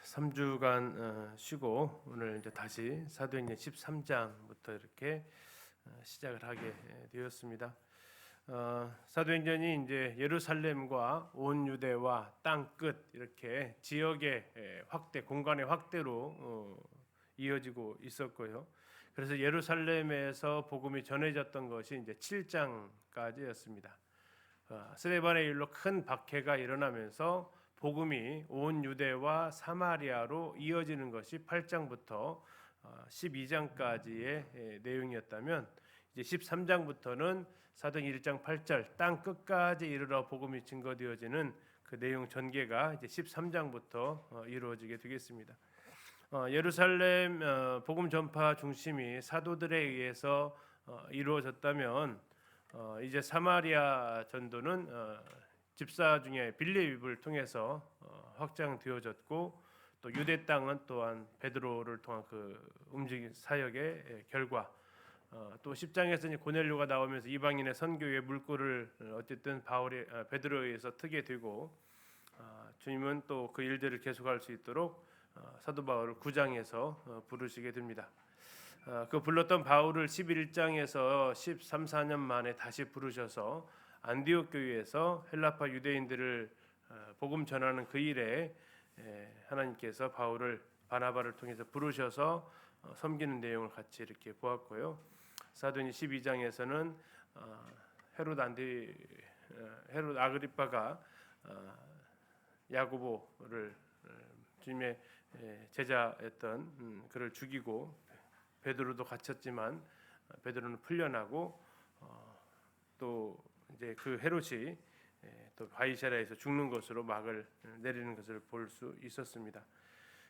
3주간 쉬고 오늘 이제 다시 사도행전 13장부터 이렇게 시작을 하게 되었습니다. 사도행전이 이제 예루살렘과 온 유대와 땅 끝 이렇게 지역의 확대, 공간의 확대로 이어지고 있었고요. 그래서 예루살렘에서 복음이 전해졌던 것이 이제 7장까지였습니다. 스데반의 일로 큰 박해가 일어나면서 복음이 온 유대와 사마리아로 이어지는 것이 8장부터 12장까지의 내용이었다면, 이제 13장부터는 사도행 1장 8절 땅 끝까지 이르러 복음이 증거되어지는 그 내용 전개가 이제 13장부터 이루어지게 되겠습니다. 예루살렘 복음 전파 중심이 사도들에 의해서 이루어졌다면, 이제 사마리아 전도는 집사 중에 빌립을 통해서 확장되어졌고, 또 유대 땅은 또한 베드로를 통한 그 움직인 사역의 결과, 또 10장에서 이제 고넬료가 나오면서 이방인의 선교의 물꼬를 어쨌든 베드로에 의해서 트게 되고, 주님은 또 그 일들을 계속할 수 있도록 사도 바울을 9장에서 부르시게 됩니다. 그 불렀던 바울을 11장에서 13, 14년 만에 다시 부르셔서 안디옥 교회에서 헬라파 유대인들을 복음 전하는 그 일에 하나님께서 바울을 바나바를 통해서 부르셔서 섬기는 내용을 같이 이렇게 보았고요. 사도행 12장에서는 헤롯 아그리파가 야고보를 주님의 제자였던 그를 죽이고, 베드로도 갇혔지만 베드로는 풀려나고, 또 이제 그 헤롯이 또 바이세라에서 죽는 것으로 막을 내리는 것을 볼 수 있었습니다.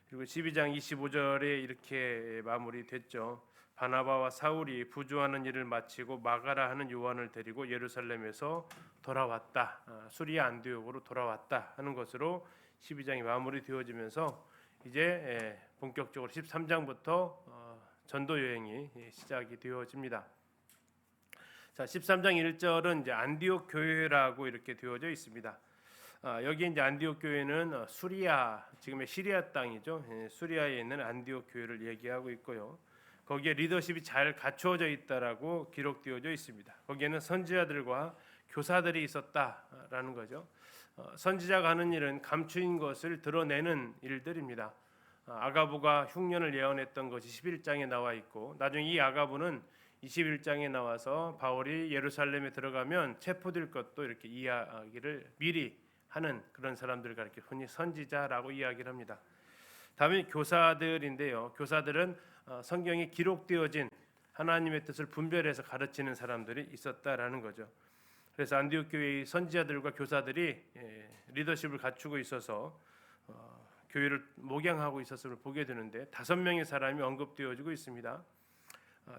그리고 12장 25절에 이렇게 마무리됐죠. 바나바와 사울이 부조하는 일을 마치고 마가라 하는 요한을 데리고 예루살렘에서 돌아왔다, 수리아 안디옥으로 돌아왔다 하는 것으로 12장이 마무리되어지면서 이제 본격적으로 13장부터 전도 여행이 시작이 되어집니다. 자, 13장 1절은 이제 안디옥 교회라고 이렇게 되어져 있습니다. 여기 이제 안디옥 교회는 수리아, 지금의 시리아 땅이죠. 수리아에 있는 안디옥 교회를 얘기하고 있고요. 거기에 리더십이 잘 갖추어져 있다라고 기록되어져 있습니다. 거기에는 선지자들과 교사들이 있었다라는 거죠. 선지자가 하는 일은 감추인 것을 드러내는 일들입니다. 아가부가 흉년을 예언했던 것이 11장에 나와 있고, 나중에 이 아가부는 21장에 나와서 바울이 예루살렘에 들어가면 체포될 것도 이렇게 이야기를 미리 하는 그런 사람들을 가리켜 흔히 선지자라고 이야기를 합니다. 다음에 교사들인데요. 교사들은 성경에 기록되어진 하나님의 뜻을 분별해서 가르치는 사람들이 있었다라는 거죠. 그래서 안디옥 교회의 선지자들과 교사들이 리더십을 갖추고 있어서 교회를 목양하고 있었음을 보게 되는데, 5명의 사람이 언급되어지고 있습니다.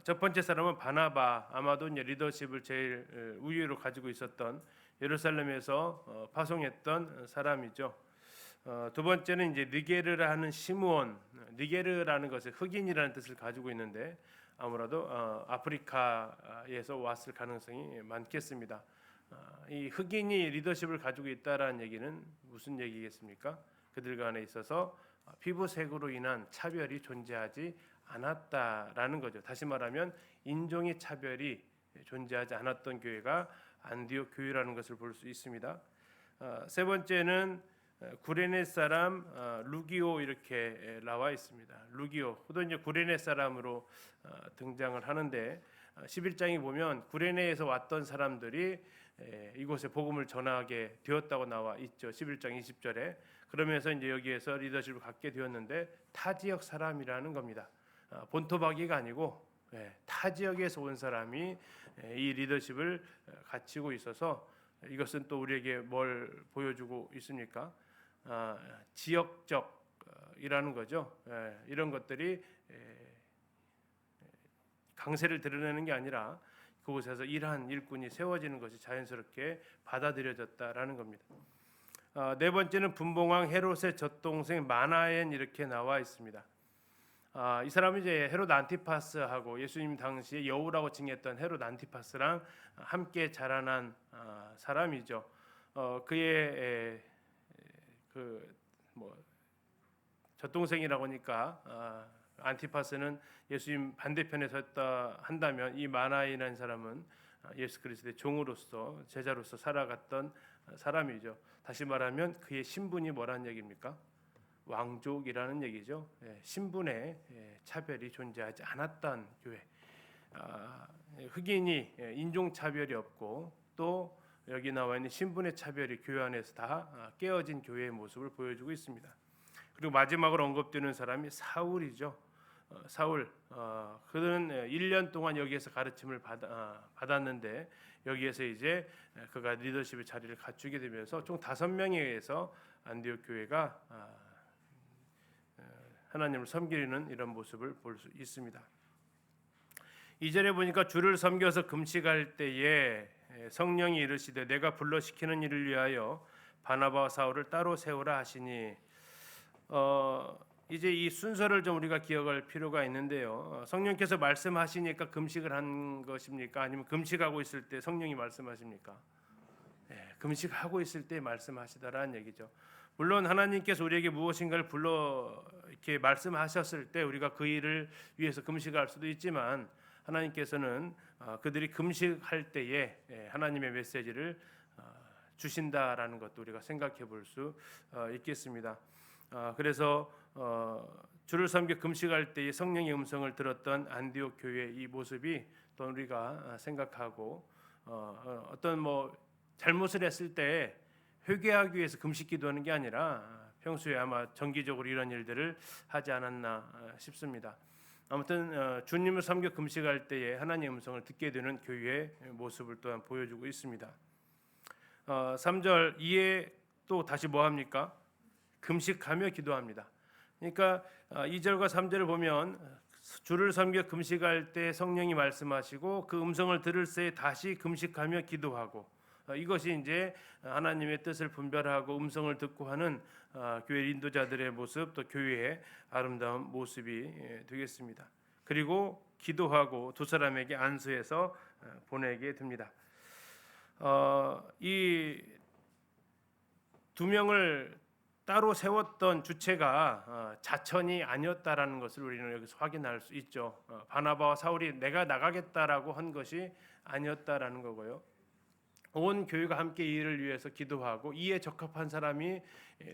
첫 번째 사람은 바나바, 아마도 이제 리더십을 제일 우위로 가지고 있었던 예루살렘에서 파송했던 사람이죠. 두 번째는 이제 느게르라는 시므온, 느게르라는 것은 흑인이라는 뜻을 가지고 있는데 아무래도 아프리카에서 왔을 가능성이 많겠습니다. 이 흑인이 리더십을 가지고 있다라는 얘기는 무슨 얘기겠습니까? 그들 간에 있어서 피부색으로 인한 차별이 존재하지 않았다라는 거죠. 다시 말하면 인종의 차별이 존재하지 않았던 교회가 안디옥 교회라는 것을 볼 수 있습니다. 세 번째는 구레네 사람 루기오 이렇게 나와 있습니다. 루기오, 또 이제 구레네 사람으로 등장을 하는데, 11장에 보면 구레네에서 왔던 사람들이 이곳에 복음을 전하게 되었다고 나와 있죠. 11장 20절에. 그러면서 이제 여기에서 리더십을 갖게 되었는데 타 지역 사람이라는 겁니다. 본토박이가 아니고 타 지역에서 온 사람이 이 리더십을 갖추고 있어서, 이것은 또 우리에게 뭘 보여주고 있습니까? 지역적이라는 거죠. 이런 것들이 강세를 드러내는 게 아니라 그곳에서 일한 일꾼이 세워지는 것이 자연스럽게 받아들여졌다라는 겁니다. 네 번째는 분봉왕 헤롯의 젖동생 마나엔 이렇게 나와 있습니다. 이 사람은 이제 헤롯 안티파스하고 예수님 당시에 여우라고 칭했던 헤롯 안티파스랑 함께 자라난 사람이죠. 그의 젖동생이라고 하니까 안티파스는 예수님 반대편에 섰다 한다면 이 마나이라는 사람은 예수 그리스도의 종으로서 제자로서 살아갔던 사람이죠. 다시 말하면 그의 신분이 뭐라는 얘기입니까? 왕족이라는 얘기죠. 신분의 차별이 존재하지 않았던 교회. 흑인이 인종 차별이 없고 또 여기 나와 있는 신분의 차별이 교회 안에서 다 깨어진 교회의 모습을 보여주고 있습니다. 그리고 마지막으로 언급되는 사람이 사울이죠. 사울, 그는 1년 동안 여기에서 가르침을 받았는데 여기에서 이제 그가 리더십의 자리를 갖추게 되면서 총 5명에 의해서 안디옥 교회가 하나님을 섬기는 이런 모습을 볼 수 있습니다. 2절에 보니까 주를 섬겨서 금식할 때에 성령이 이르시되 내가 불러 시키는 일을 위하여 바나바와 사울을 따로 세우라 하시니 이제 이 순서를 좀 우리가 기억할 필요가 있는데요. 성령께서 말씀하시니까 금식을 한 것입니까? 아니면 금식하고 있을 때 성령이 말씀하십니까? 금식하고 있을 때 말씀하시다라는 얘기죠. 물론 하나님께서 우리에게 무엇인가를 불러 이렇게 말씀하셨을 때 우리가 그 일을 위해서 금식할 수도 있지만 하나님께서는 그들이 금식할 때에 하나님의 메시지를 주신다라는 것도 우리가 생각해 볼 수 있겠습니다. 그래서 주를 섬겨 금식할 때에 성령의 음성을 들었던 안디옥 교회의 이 모습이 또 우리가 생각하고 어떤 잘못을 했을 때 회개하기 위해서 금식 기도하는 게 아니라 평소에 아마 정기적으로 이런 일들을 하지 않았나 싶습니다. 아무튼 주님을 섬겨 금식할 때에 하나님의 음성을 듣게 되는 교회의 모습을 또한 보여주고 있습니다. 3절 이에 또 다시 뭐 합니까? 금식하며 기도합니다. 그러니까 2절과 3절을 보면 주를 섬겨 금식할 때 성령이 말씀하시고 그 음성을 들을 새에 다시 금식하며 기도하고 이것이 이제 하나님의 뜻을 분별하고 음성을 듣고 하는 교회 인도자들의 모습 또 교회의 아름다운 모습이 되겠습니다. 그리고 기도하고 두 사람에게 안수해서 보내게 됩니다. 이 두 명을 따로 세웠던 주체가 자천이 아니었다라는 것을 우리는 여기서 확인할 수 있죠. 바나바와 사울이 내가 나가겠다라고 한 것이 아니었다라는 거고요. 온 교회가 함께 이 일을 위해서 기도하고 이에 적합한 사람이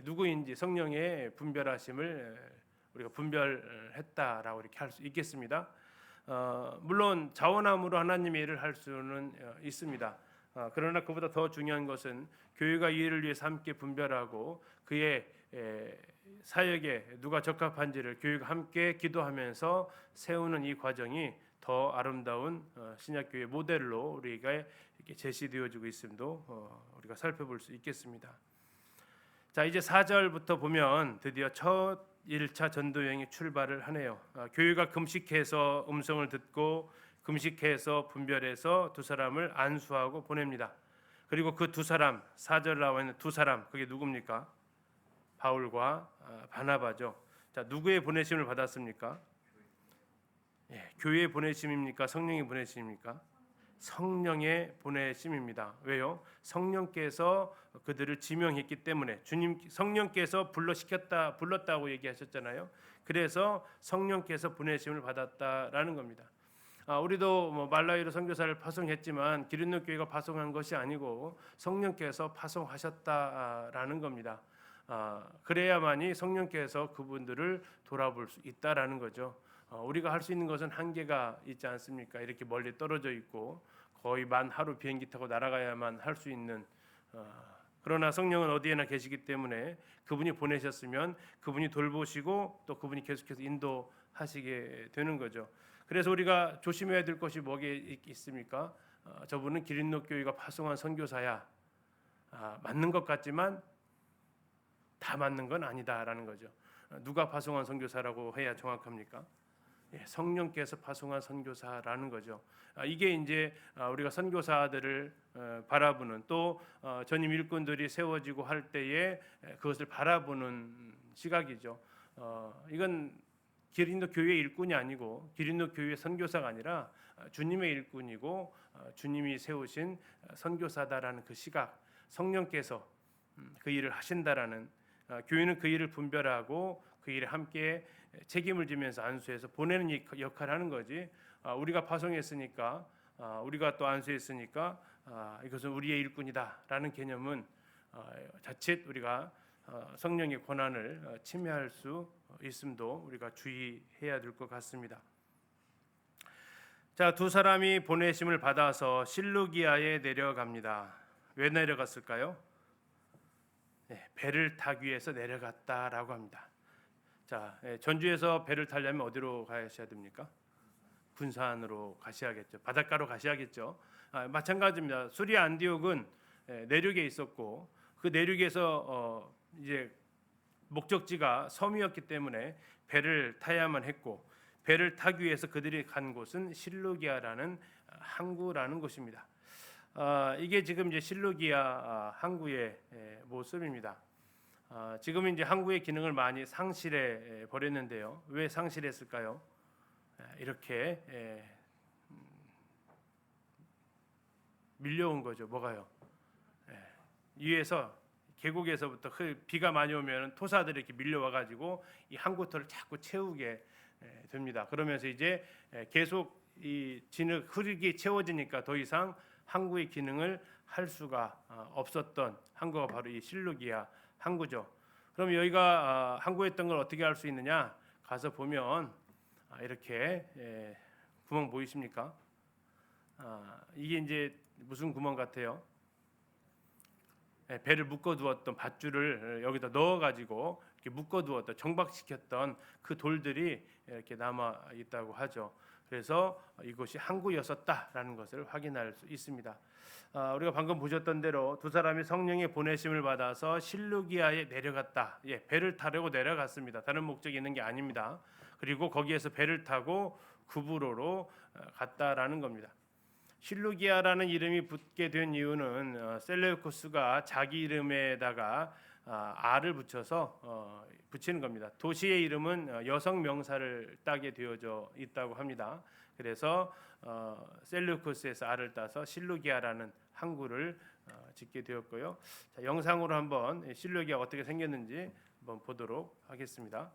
누구인지 성령의 분별하심을 우리가 분별했다라고 이렇게 할 수 있겠습니다. 물론 자원함으로 하나님의 일을 할 수는 있습니다. 그러나 그보다 더 중요한 것은 교회가 이 일을 위해서 함께 분별하고 그의 사역에 누가 적합한지를 교회가 함께 기도하면서 세우는 이 과정이 더 아름다운 신약교회 모델로 우리가 이렇게 제시되어지고 있음도 우리가 살펴볼 수 있겠습니다. 자, 이제 4절부터 보면 드디어 첫 1차 전도 여행이 출발을 하네요. 교회가 금식해서 음성을 듣고 금식해서 분별해서 두 사람을 안수하고 보냅니다. 그리고 그 두 사람, 4절 나와 있는 두 사람, 그게 누굽니까? 바울과 바나바죠. 자, 누구의 보내심을 받았습니까? 교회의 보내심입니까? 성령의 보내심입니까? 성령의 보내심입니다. 왜요? 성령께서 그들을 지명했기 때문에 주님 성령께서 불렀다고 얘기하셨잖아요. 그래서 성령께서 보내심을 받았다라는 겁니다. 우리도 말라위로 선교사를 파송했지만 기린노 교회가 파송한 것이 아니고 성령께서 파송하셨다라는 겁니다. 그래야만이 성령께서 그분들을 돌아볼 수 있다라는 거죠. 우리가 할 수 있는 것은 한계가 있지 않습니까? 이렇게 멀리 떨어져 있고 거의 만 하루 비행기 타고 날아가야만 할 수 있는 그러나 성령은 어디에나 계시기 때문에 그분이 보내셨으면 그분이 돌보시고 또 그분이 계속해서 인도하시게 되는 거죠. 그래서 우리가 조심해야 될 것이 뭐게 있습니까? 저분은 기린노 교회가 파송한 선교사야. 맞는 것 같지만 다 맞는 건 아니다라는 거죠. 누가 파송한 선교사라고 해야 정확합니까? 성령께서 파송한 선교사라는 거죠. 이게 이제 우리가 선교사들을 바라보는 또 전임 일꾼들이 세워지고 할 때에 그것을 바라보는 시각이죠. 이건 기린도 교회의 일꾼이 아니고 기린도 교회의 선교사가 아니라 주님의 일꾼이고 주님이 세우신 선교사다라는 그 시각, 성령께서 그 일을 하신다라는 교회는 그 일을 분별하고 그 일에 함께 책임을 지면서 안수해서 보내는 역할을 하는 거지. 우리가 파송했으니까 우리가 또 안수했으니까 이것은 우리의 일꾼이다라는 개념은 자칫 우리가 성령의 권한을 침해할 수 있음도 우리가 주의해야 될 것 같습니다. 자, 두 사람이 보내심을 받아서 실루기아에 내려갑니다. 왜 내려갔을까요? 배를 타기 위해서 내려갔다라고 합니다. 자, 전주에서 배를 타려면 어디로 가셔야 됩니까? 군산으로 가셔야겠죠. 바닷가로 가셔야겠죠. 마찬가지입니다. 수리 안디옥은 내륙에 있었고 그 내륙에서 이제 목적지가 섬이었기 때문에 배를 타야만 했고 배를 타기 위해서 그들이 간 곳은 실루기아라는 항구라는 곳입니다. 이게 지금 이제 실루기아 항구의 모습입니다. 지금 이제 항구의 기능을 많이 상실해 버렸는데요. 왜 상실했을까요? 이렇게 밀려온 거죠. 뭐가요? 위에서 계곡에서부터 비가 많이 오면 토사들이 이렇게 밀려와 가지고 이 항구터를 자꾸 채우게 됩니다. 그러면서 이제 계속 이 진흙 흙이 채워지니까 더 이상 항구의 기능을 할 수가 없었던 항구가 바로 이 실루기아 항구죠. 그럼 여기가 항구였던 걸 어떻게 알 수 있느냐? 가서 보면 이렇게 구멍 보이십니까? 이게 이제 무슨 구멍 같아요? 배를 묶어두었던 밧줄을 여기다 넣어가지고 이렇게 묶어두었던 정박시켰던 그 돌들이 이렇게 남아 있다고 하죠. 그래서 이곳이 항구였었다라는 것을 확인할 수 있습니다. 우리가 방금 보셨던 대로 두 사람이 성령의 보내심을 받아서 실루기아에 내려갔다. 배를 타려고 내려갔습니다. 다른 목적이 있는 게 아닙니다. 그리고 거기에서 배를 타고 구브로로 갔다라는 겁니다. 실루기아라는 이름이 붙게 된 이유는 셀레우코스가 자기 이름에다가 R을 붙여서 붙이는 겁니다. 도시의 이름은 여성 명사를 따게 되어져 있다고 합니다. 그래서 셀레우코스에서 R을 따서 실루기아라는 항구를 짓게 되었고요. 자, 영상으로 한번 실루기아가 어떻게 생겼는지 한번 보도록 하겠습니다.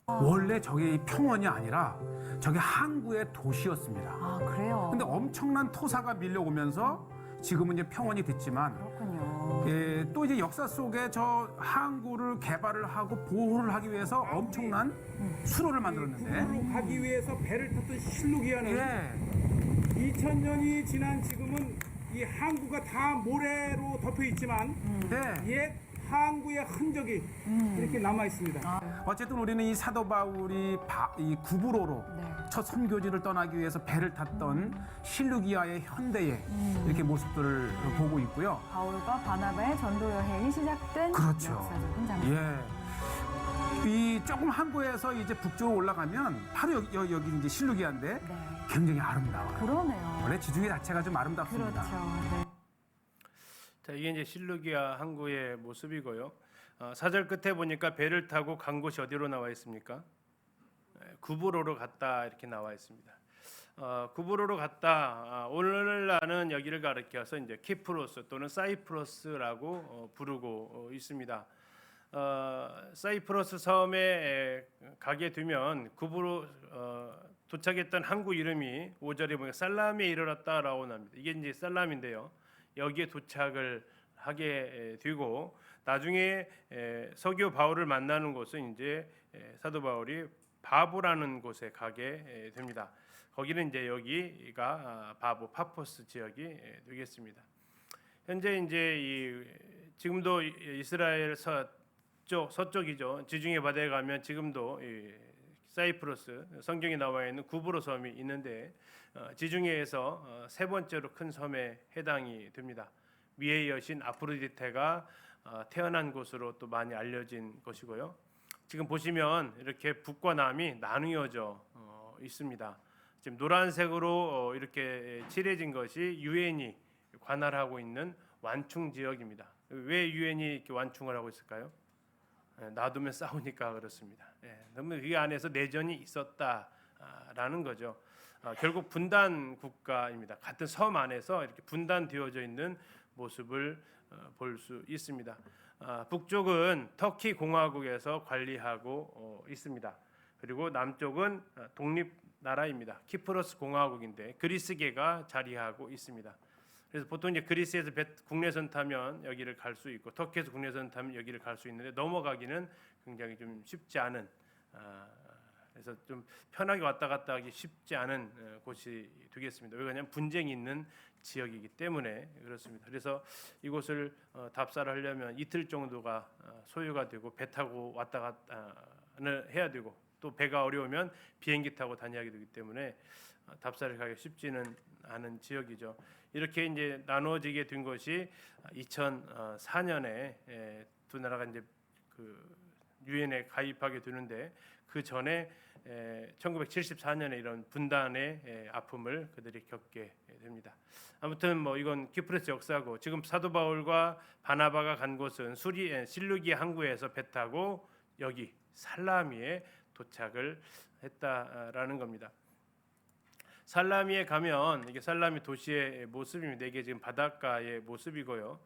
원래 저게 평원이 아니라 저게 항구의 도시였습니다. 아, 그래요? 근데 엄청난 토사가 밀려오면서 지금은 이제 평원이 됐지만 그렇군요. 또 이제 역사 속에 저 항구를 개발을 하고 보호를 하기 위해서 엄청난 수로를 만들었는데 구부로 가기 위해서 배를 탔던 실루기아는 예, 2000년이 지난 지금은 이 항구가 다 모래로 덮여 있지만 네. 옛 항구의 흔적이 이렇게 남아 있습니다. 어쨌든 우리는 이 사도 바울이 이 구브로로 네. 첫 선교지를 떠나기 위해서 배를 탔던 실루기아의 현대의 이렇게 모습들을 보고 있고요. 바울과 바나바의 전도 여행이 시작된 그렇죠. 역사적인 장면. 예. 이 조금 항구에서 이제 북쪽으로 올라가면 바로 여기 이제 실루기아인데 네. 굉장히 아름다워요. 그러네요. 원래 지중해 자체가 좀 아름답습니다. 그렇죠. 네. 자, 이게 이제 실루기아 항구의 모습이고요. 4절 끝에 보니까 배를 타고 간 곳이 어디로 나와 있습니까? 구브로로 갔다 이렇게 나와 있습니다. 구브로로 갔다. 오늘날은 여기를 가리켜서 이제 키프로스 또는 사이프러스라고 부르고 있습니다. 사이프러스 섬에 가게 되면 구브로 도착했던 항구 이름이 5절에 보면 살람에 이르렀다라고 나옵니다. 이게 이제 살람인데요. 여기에 도착을 하게 되고 나중에 서교 바울을 만나는 곳은 이제 사도 바울이 바보라는 곳에 가게 됩니다. 거기는 이제 여기가 바보 파포스 지역이 되겠습니다. 현재 이제 지금도 이스라엘 서쪽이죠. 지중해 바다에 가면 지금도 사이프러스 성경에 나와 있는 구브로 섬이 있는데 지중해에서 세 번째로 큰 섬에 해당이 됩니다. 미의 여신 아프로디테가 태어난 곳으로 또 많이 알려진 것이고요. 지금 보시면 이렇게 북과 남이 나누어져 있습니다. 지금 노란색으로 이렇게 칠해진 것이 유엔이 관할하고 있는 완충 지역입니다. 왜 유엔이 이렇게 완충을 하고 있을까요? 놔두면 싸우니까 그렇습니다. 그러면 그 안에서 내전이 있었다라는 거죠. 결국 분단 국가입니다. 같은 섬 안에서 이렇게 분단되어져 있는 모습을 볼 수 있습니다. 북쪽은 터키 공화국에서 관리하고 있습니다. 그리고 남쪽은 독립 나라입니다. 키프로스 공화국인데 그리스계가 자리하고 있습니다. 그래서 보통 이제 그리스에서 국내선 타면 여기를 갈 수 있고 터키에서 국내선 타면 여기를 갈 수 있는데 넘어가기는 굉장히 좀 쉽지 않은 그래서 좀 편하게 왔다 갔다 하기 쉽지 않은 곳이 되겠습니다. 왜냐하면 분쟁이 있는 지역이기 때문에 그렇습니다. 그래서 이곳을 답사를 하려면 이틀 정도가 소요가 되고 배 타고 왔다 갔다를 해야 되고 또 배가 어려우면 비행기 타고 다녀야 되기 때문에 답사를 가기 쉽지는 않은 지역이죠. 이렇게 이제 나누어지게 된 것이 2004년에 두 나라가 이제 그 유엔에 가입하게 되는데 그 전에 1974년에 이런 분단의 아픔을 그들이 겪게 됩니다. 아무튼 뭐 이건 키프로스 역사고 지금 사도 바울과 바나바가 간 곳은 실루기 항구에서 배 타고 여기 살라미에 도착을 했다라는 겁니다. 살라미에 가면 이게 살라미 도시의 모습입니다. 이게 지금 바닷가의 모습이고요.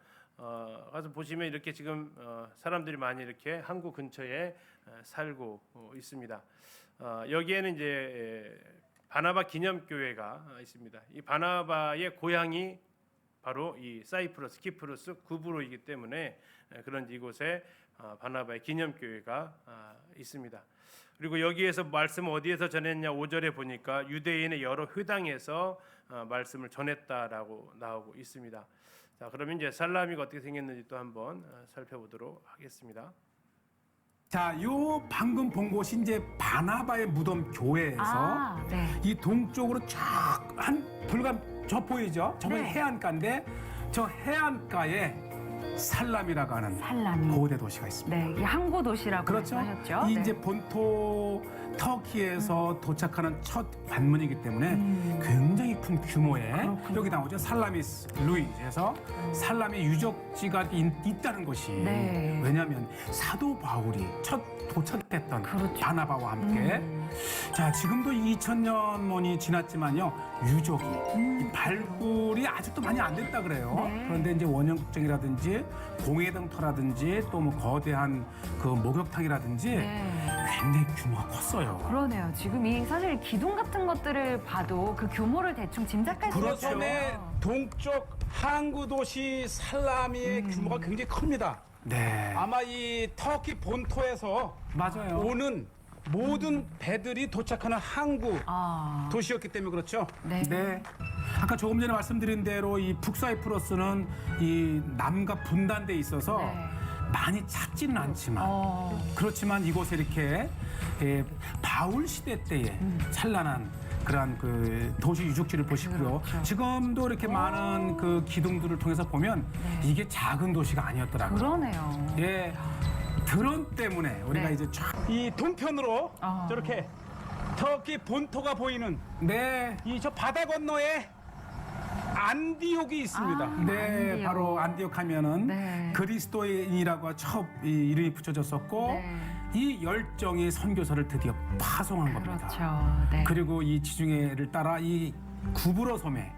가서 보시면 이렇게 지금 사람들이 많이 이렇게 항구 근처에 살고 있습니다. 여기에는 이제 바나바 기념교회가 있습니다. 이 바나바의 고향이 바로 이 사이프러스, 키프로스 구브로이기 때문에 그런지 이곳에 바나바의 기념교회가 있습니다. 그리고 여기에서 말씀 어디에서 전했냐 5절에 보니까 유대인의 여러 회당에서 말씀을 전했다라고 나오고 있습니다. 자, 그러면 이제 살라미가 어떻게 생겼는지 또 한번 살펴보도록 하겠습니다. 자, 요 방금 본 곳이 이제 바나바의 무덤 교회에서 네. 이 동쪽으로 쫙 한 불과 저 보이죠? 저건 네. 해안가인데 저 해안가에 살람이라고 하는 살라미. 고대 도시가 있습니다. 네, 이게 항구 도시라고 그렇죠. 말씀하셨죠. 이 네. 이제 본토 터키에서 도착하는 첫 관문이기 때문에 굉장히 큰 규모의 그렇군요. 여기 나오죠. 살라미스 루이즈에서 살라미 유적지가 있다는 것이 네. 왜냐하면 사도 바울이 첫 도착했던 그렇죠. 바나바와 함께 자 지금도 2000년이 지났지만요 유적이 이 발굴이 아직도 많이 안 됐다 그래요. 네. 그런데 이제 원형국정이라든지 공회등터라든지 또 뭐 거대한 그 목욕탕이라든지 네. 굉장히 규모가 컸어요. 그러네요. 지금 이 사실 기둥 같은 것들을 봐도 그 규모를 대충 짐작할 수 그렇죠. 처음에 있어요. 동쪽 항구 도시 살라미의 규모가 굉장히 큽니다. 네, 아마 이 터키 본토에서 맞아요. 오는 모든 배들이 도착하는 항구 아, 도시였기 때문에 그렇죠. 네. 네. 아까 조금 전에 말씀드린 대로 이 북사이프러스는 이 남과 분단돼 있어서 네. 많이 잦지는 않지만 그렇지만 이곳에 이렇게 바울 시대 때의 찬란한 그러한 그 도시 유적지를 보시고요. 그렇죠. 지금도 이렇게 많은 그 기둥들을 통해서 보면 이게 작은 도시가 아니었더라고요. 그러네요. 예. 드론 때문에 우리가 네. 이제 쫙 이 동편으로 아. 저렇게 터키 본토가 보이는 네. 이 저 바다 건너에 안디옥이 있습니다. 아. 네, 안디옥. 바로 안디옥 하면은 네. 그리스도인이라고 첫 이름이 붙여졌었고 네. 이 열정이 선교사를 드디어 파송한 겁니다. 그렇죠. 네. 그리고 이 지중해를 따라 이 구브로 섬에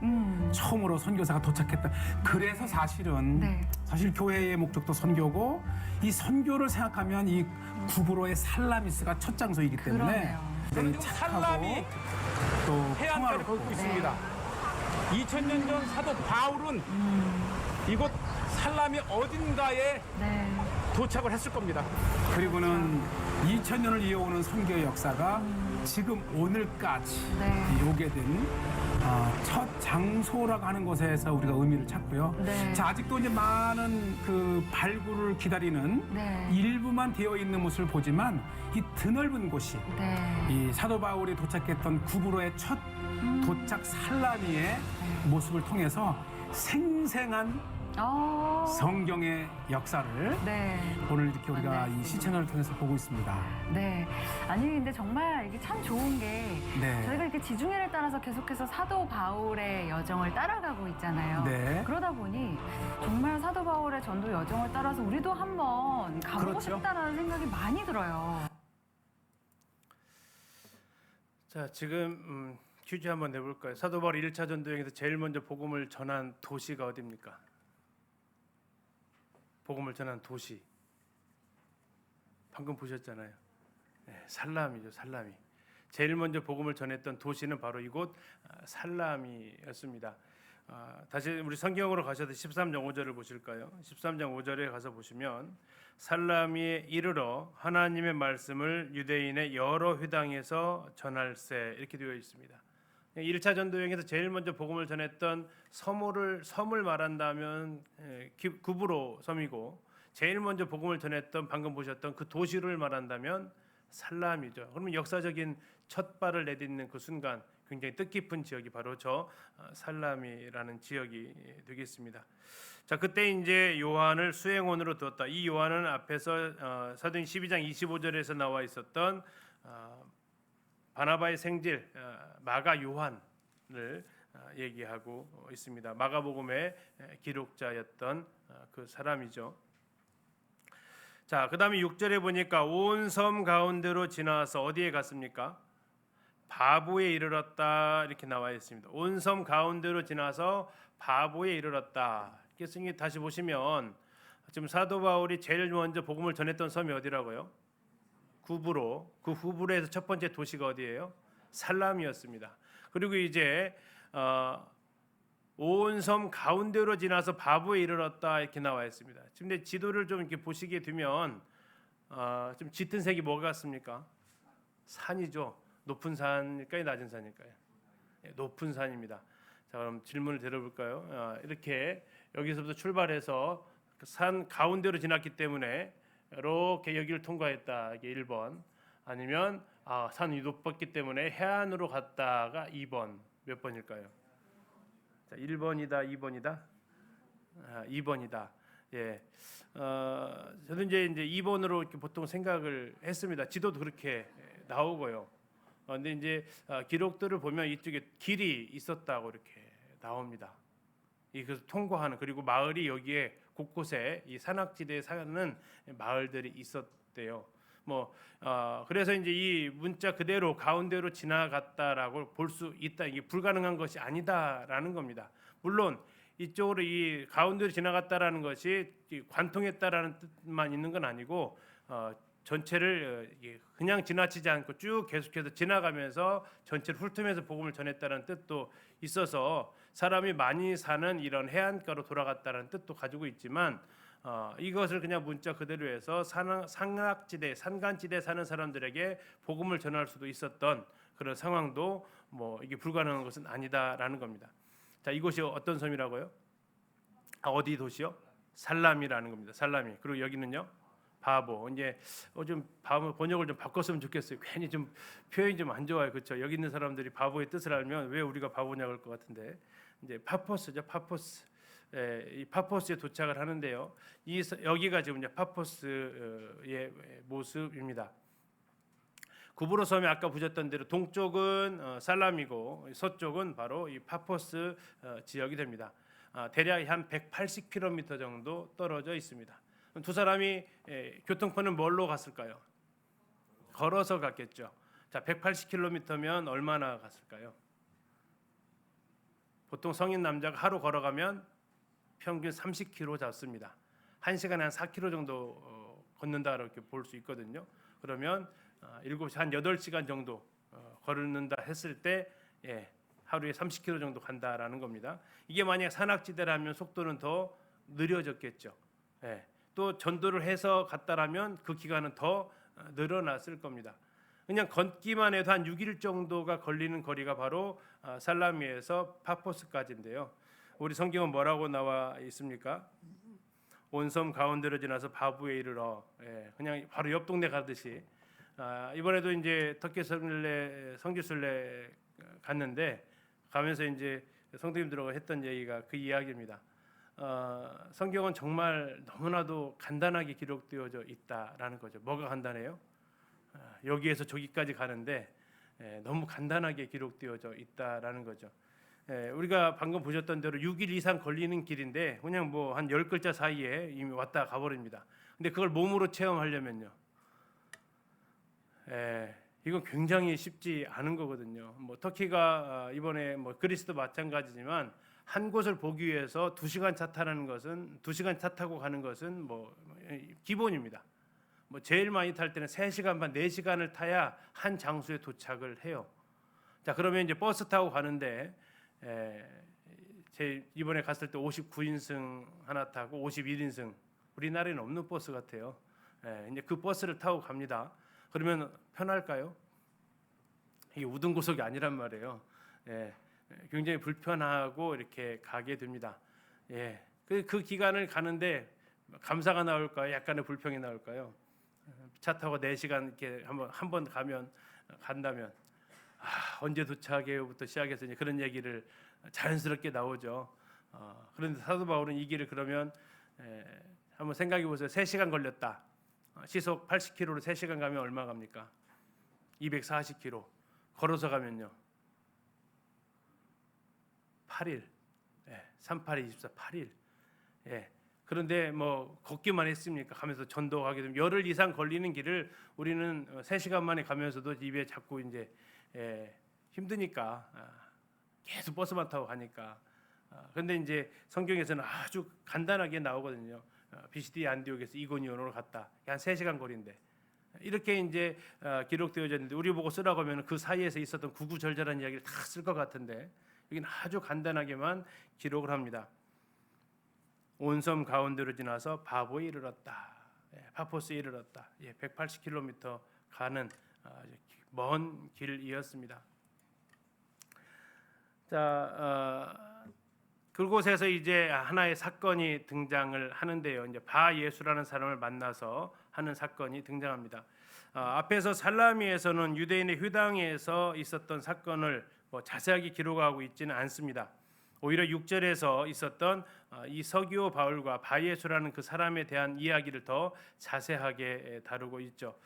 처음으로 선교사가 도착했다. 그래서 사실은 네. 사실 교회의 목적도 선교고 이 선교를 생각하면 이 구브로의 살라미스가 첫 장소이기 때문에 그러네요. 굉장히 지금 착하고 살라미 또 해안가를 평화롭고 걷고 있습니다. 2000년 전 사도 바울은 이곳 살라미 어딘가에 네. 도착을 했을 겁니다. 그리고는 2000년을 이어오는 선교의 역사가 지금 오늘까지 네. 오게 된 첫 장소라고 하는 곳에서 우리가 의미를 찾고요. 네. 자, 아직도 이제 많은 그 발굴을 기다리는 네. 일부만 되어 있는 모습을 보지만 이 드넓은 곳이 네. 이 사도 바울이 도착했던 구브로의 첫 도착 살라미의 모습을 통해서 생생한 성경의 역사를 네. 오늘 이렇게 우리가 만날 이 수 시채널을 통해서 보고 있습니다. 네. 아니 근데 정말 이게 참 좋은 게 네. 저희가 이렇게 지중해를 따라서 계속해서 사도 바울의 여정을 따라가고 있잖아요. 네. 그러다 보니 정말 사도 바울의 전도 여정을 따라서 우리도 한번 가보고 그렇죠. 싶다라는 생각이 많이 들어요. 자, 지금 퀴즈 한번 내볼까요? 사도 바울 1차 전도 여행에서 제일 먼저 복음을 전한 도시가 어디입니까? 복음을 전한 도시. 방금 보셨잖아요. 살람이죠, 살람이. 제일 먼저 복음을 전했던 도시는 바로 이곳 살람이었습니다. 다시 우리 성경으로 가셔서 13장 5절을 보실까요? 13장 5절에 가서 보시면 살람이에 이르러 하나님의 말씀을 유대인의 여러 회당에서 전할세 이렇게 되어 있습니다. 1차 전도 여행에서 제일 먼저 복음을 전했던 섬을 말한다면 구브로 섬이고, 제일 먼저 복음을 전했던 방금 보셨던 그 도시를 말한다면 살람이죠. 그러면 역사적인 첫 발을 내딛는 그 순간 굉장히 뜻깊은 지역이 바로 저 살람이라는 지역이 되겠습니다. 자, 그때 이제 요한을 수행원으로 두었다. 이 요한은 앞에서 사도행 12장 25절에서 나와 있었던 바나바의 생질 마가 요한을 얘기하고 있습니다. 마가복음의 기록자였던 그 사람이죠. 자, 그다음에 6절에 보니까 온 섬 가운데로 지나서 어디에 갔습니까? 바보에 이르렀다 이렇게 나와 있습니다. 온 섬 가운데로 지나서 바보에 이르렀다. 이렇게 다시 보시면 지금 사도 바울이 제일 먼저 복음을 전했던 섬이 어디라고요? 구브로. 그 구브로에서 첫 번째 도시가 어디예요? 살람이었습니다. 그리고 이제 온 섬 가운데로 지나서 바보에 이르렀다 이렇게 나와 있습니다. 근데 지도를 좀 이렇게 보시게 되면 좀 짙은 색이 뭐가 같습니까? 산이죠. 높은 산일까요? 낮은 산일까요? 높은 산입니다. 자, 그럼 질문을 드려볼까요? 이렇게 여기서부터 출발해서 산 가운데로 지났기 때문에 이렇게 여기를 통과했다. 이게 1번. 아니면 산이 높았기 때문에 해안으로 갔다가 2번. 몇 번일까요? 자, 1번이다, 2번이다. 2번이다. 예. 저는 이제 2번으로 이렇게 보통 생각을 했습니다. 지도도 그렇게 나오고요. 근데 이제 기록들을 보면 이쪽에 길이 있었다고 이렇게 나옵니다. 이것을 통과하는, 그리고 마을이 여기에 곳곳에 이 산악지대에 사는 마을들이 있었대요. 그래서 이제 이 문자 그대로 가운데로 지나갔다라고 볼 수 있다. 이게 불가능한 것이 아니다라는 겁니다. 물론 이쪽으로 이 가운데로 지나갔다라는 것이 관통했다라는 뜻만 있는 건 아니고 전체를 그냥 지나치지 않고 쭉 계속해서 지나가면서 전체를 훑으면서 복음을 전했다는 뜻도 있어서 사람이 많이 사는 이런 해안가로 돌아갔다는 뜻도 가지고 있지만 이것을 그냥 문자 그대로 해서 산악지대, 산간지대 사는 사람들에게 복음을 전할 수도 있었던 그런 상황도 이게 불가능한 것은 아니다라는 겁니다. 자, 이곳이 어떤 섬이라고요? 어디 도시요? 살람이라는 겁니다. 살람이. 그리고 여기는요? 바보. 이제 좀 번역을 좀 바꿨으면 좋겠어요. 괜히 좀 표현이 좀 안 좋아요. 그렇죠? 여기 있는 사람들이 바보의 뜻을 알면 왜 우리가 바보냐 그럴 것 같은데, 이제 파포스죠. 파포스. 이 파포스에 도착을 하는데요. 여기가 지금 이제 파포스의 모습입니다. 구브로 섬이 아까 보셨던 대로 동쪽은 살람이고 서쪽은 바로 이 파포스 지역이 됩니다. 대략 한 180km 정도 떨어져 있습니다. 두 사람이 교통편은 뭘로 갔을까요? 걸어서 갔겠죠. 자, 180km면 얼마나 갔을까요? 보통 성인 남자가 하루 걸어가면 평균 30km 잡습니다. 1시간에 한 4km 정도 걷는다 이렇게 볼 수 있거든요. 그러면 7시 한 8시간 정도 걸는다 했을 때 하루에 30km 정도 간다라는 겁니다. 이게 만약 산악지대라면 속도는 더 느려졌겠죠. 또 전도를 해서 갔다라면 그 기간은 더 늘어났을 겁니다. 그냥 걷기만 해도 한 6일 정도가 걸리는 거리가 바로 살라미에서 파포스까지인데요. 우리 성경은 뭐라고 나와 있습니까? 온 섬 가운데로 지나서 바부에 이르러, 그냥 바로 옆 동네 가듯이. 이번에도 이제 터키 성지순례 갔는데 가면서 이제 성도님들하고 했던 얘기가 그 이야기입니다. 성경은 정말 너무나도 간단하게 기록되어져 있다라는 거죠. 뭐가 간단해요? 여기에서 저기까지 가는데 너무 간단하게 기록되어져 있다라는 거죠. 우리가 방금 보셨던 대로 6일 이상 걸리는 길인데 그냥 한 10글자 사이에 이미 왔다 가버립니다. 근데 그걸 몸으로 체험하려면요, 이건 굉장히 쉽지 않은 거거든요. 터키가 이번에 그리스도 마찬가지지만 한 곳을 보기 위해서 2시간 차 타는 것은 2시간 차 타고 가는 것은 기본입니다. 뭐 제일 많이 탈 때는 3시간 반, 4시간을 타야 한 장소에 도착을 해요. 자, 그러면 이제 버스 타고 가는데 제 이번에 갔을 때 59인승 하나 타고 51인승, 우리나라에는 없는 버스 같아요. 이제 그 버스를 타고 갑니다. 그러면 편할까요? 이게 우등고속이 아니란 말이에요. 굉장히 불편하고 이렇게 가게 됩니다. 그 기간을 가는데 감사가 나올까요? 약간의 불평이 나올까요? 차 타고 4시간 이렇게 한 번 간다면 언제 도착해요부터 시작해서 이제 그런 얘기를 자연스럽게 나오죠. 그런데 사도 바울은 이 길을 그러면 한번 생각해 보세요. 3시간 걸렸다. 시속 80km로 3시간 가면 얼마 갑니까? 240km. 걸어서 가면요. 8일. 38, 24, 8일. 그런데 뭐 걷기만 했습니까? 가면서 전도하게 되면 열흘 이상 걸리는 길을 우리는 3시간 만에 가면서도 입에 자꾸 이제 힘드니까 계속 버스만 타고 가니까. 그런데 이제 성경에서는 아주 간단하게 나오거든요. 비시디 안디옥에서 이고니온으로 갔다. 한 3시간 거리인데 이렇게 이제 기록되어졌는데 우리 보고 쓰라고 하면 그 사이에서 있었던 구구절절한 이야기를 다 쓸 것 같은데 여기는 아주 간단하게만 기록을 합니다. 온 섬 가운데로 지나서 바보에 이르렀다. 파포스에 이르렀다. 180km 가는 먼 길이었습니다. 자, 그곳에서 이제 하나의 사건이 등장을 하는데요. 이제 바 예수라는 사람을 만나서 하는 사건이 등장합니다. 앞에서 살라미에서는 유대인의 회당에서 있었던 사건을 뭐 자세하게 기록하고 있지는 않습니다. 오히려 6절에서 있었던 이 서기오 바울과 바예수라는 그 사람에 대한 이야기를 더 자세하게 다루고 있죠.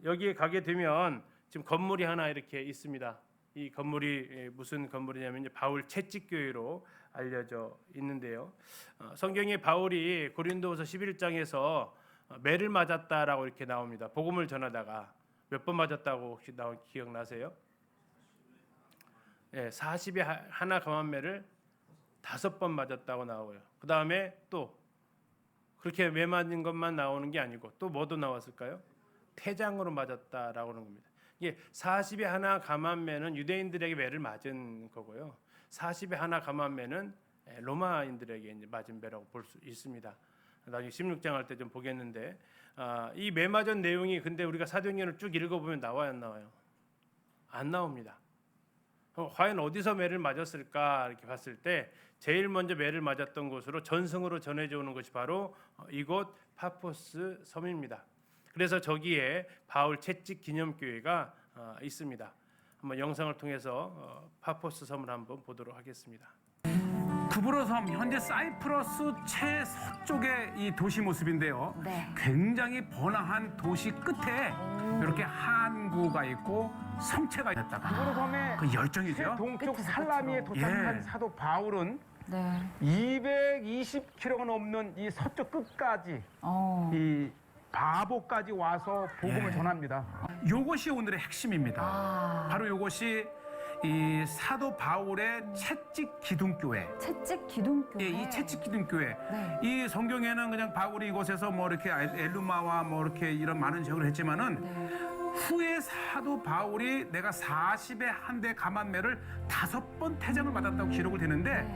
여기에 가게 되면 지금 건물이 하나 이렇게 있습니다. 이 건물이 무슨 건물이냐면 바울 채찍교회로 알려져 있는데요. 성경에 바울이 고린도후서 11장에서 매를 맞았다라고 이렇게 나옵니다. 복음을 전하다가 몇 번 맞았다고 혹시 기억나세요? 40에 하나 감한 매를 5번 맞았다고 나와요. 그 다음에 또 그렇게 매 맞은 것만 나오는 게 아니고 또 뭐도 나왔을까요? 태장으로 맞았다라고 하는 겁니다. 이게 40에 하나 감한 매는 유대인들에게 매를 맞은 거고요. 40에 하나 감한 매는 로마인들에게 이제 맞은 매라고 볼 수 있습니다. 나중에 16장 할 때 좀 보겠는데 이 매 맞은 내용이 근데 우리가 사도행전을 쭉 읽어보면 나와요, 안 나와요? 안 나옵니다. 과연 어디서 매를 맞았을까 이렇게 봤을 때 제일 먼저 매를 맞았던 곳으로 전승으로 전해져 오는 것이 바로 이곳 파포스 섬입니다. 그래서 저기에 바울 채찍 기념교회가 있습니다. 한번 영상을 통해서 파포스 섬을 한번 보도록 하겠습니다. 구브로 섬, 현재 사이프러스 최서쪽의 이 도시 모습인데요. 네. 굉장히 번화한 도시 끝에 이렇게 항구가 있고 성체가 있다가 구브로 섬의 그 열정이죠. 동쪽 그쵸, 살라미에 그쵸. 도착한 예. 사도 바울은 네. 220km가 넘는 이 서쪽 끝까지 이 바보까지 와서 복음을 예. 전합니다. 요것이 오늘의 핵심입니다. 바로 요것이 이 사도 바울의 채찍 기둥교회. 채찍 기둥교회. 예, 이 채찍 기둥교회. 네. 이 성경에는 그냥 바울이 이곳에서 뭐 이렇게 엘루마와 뭐 이렇게 이런 많은 지역을 했지만은 후에 사도 바울이 내가 40에 한 대 감한 매를 5번 태장을 받았다고 기록을 되는데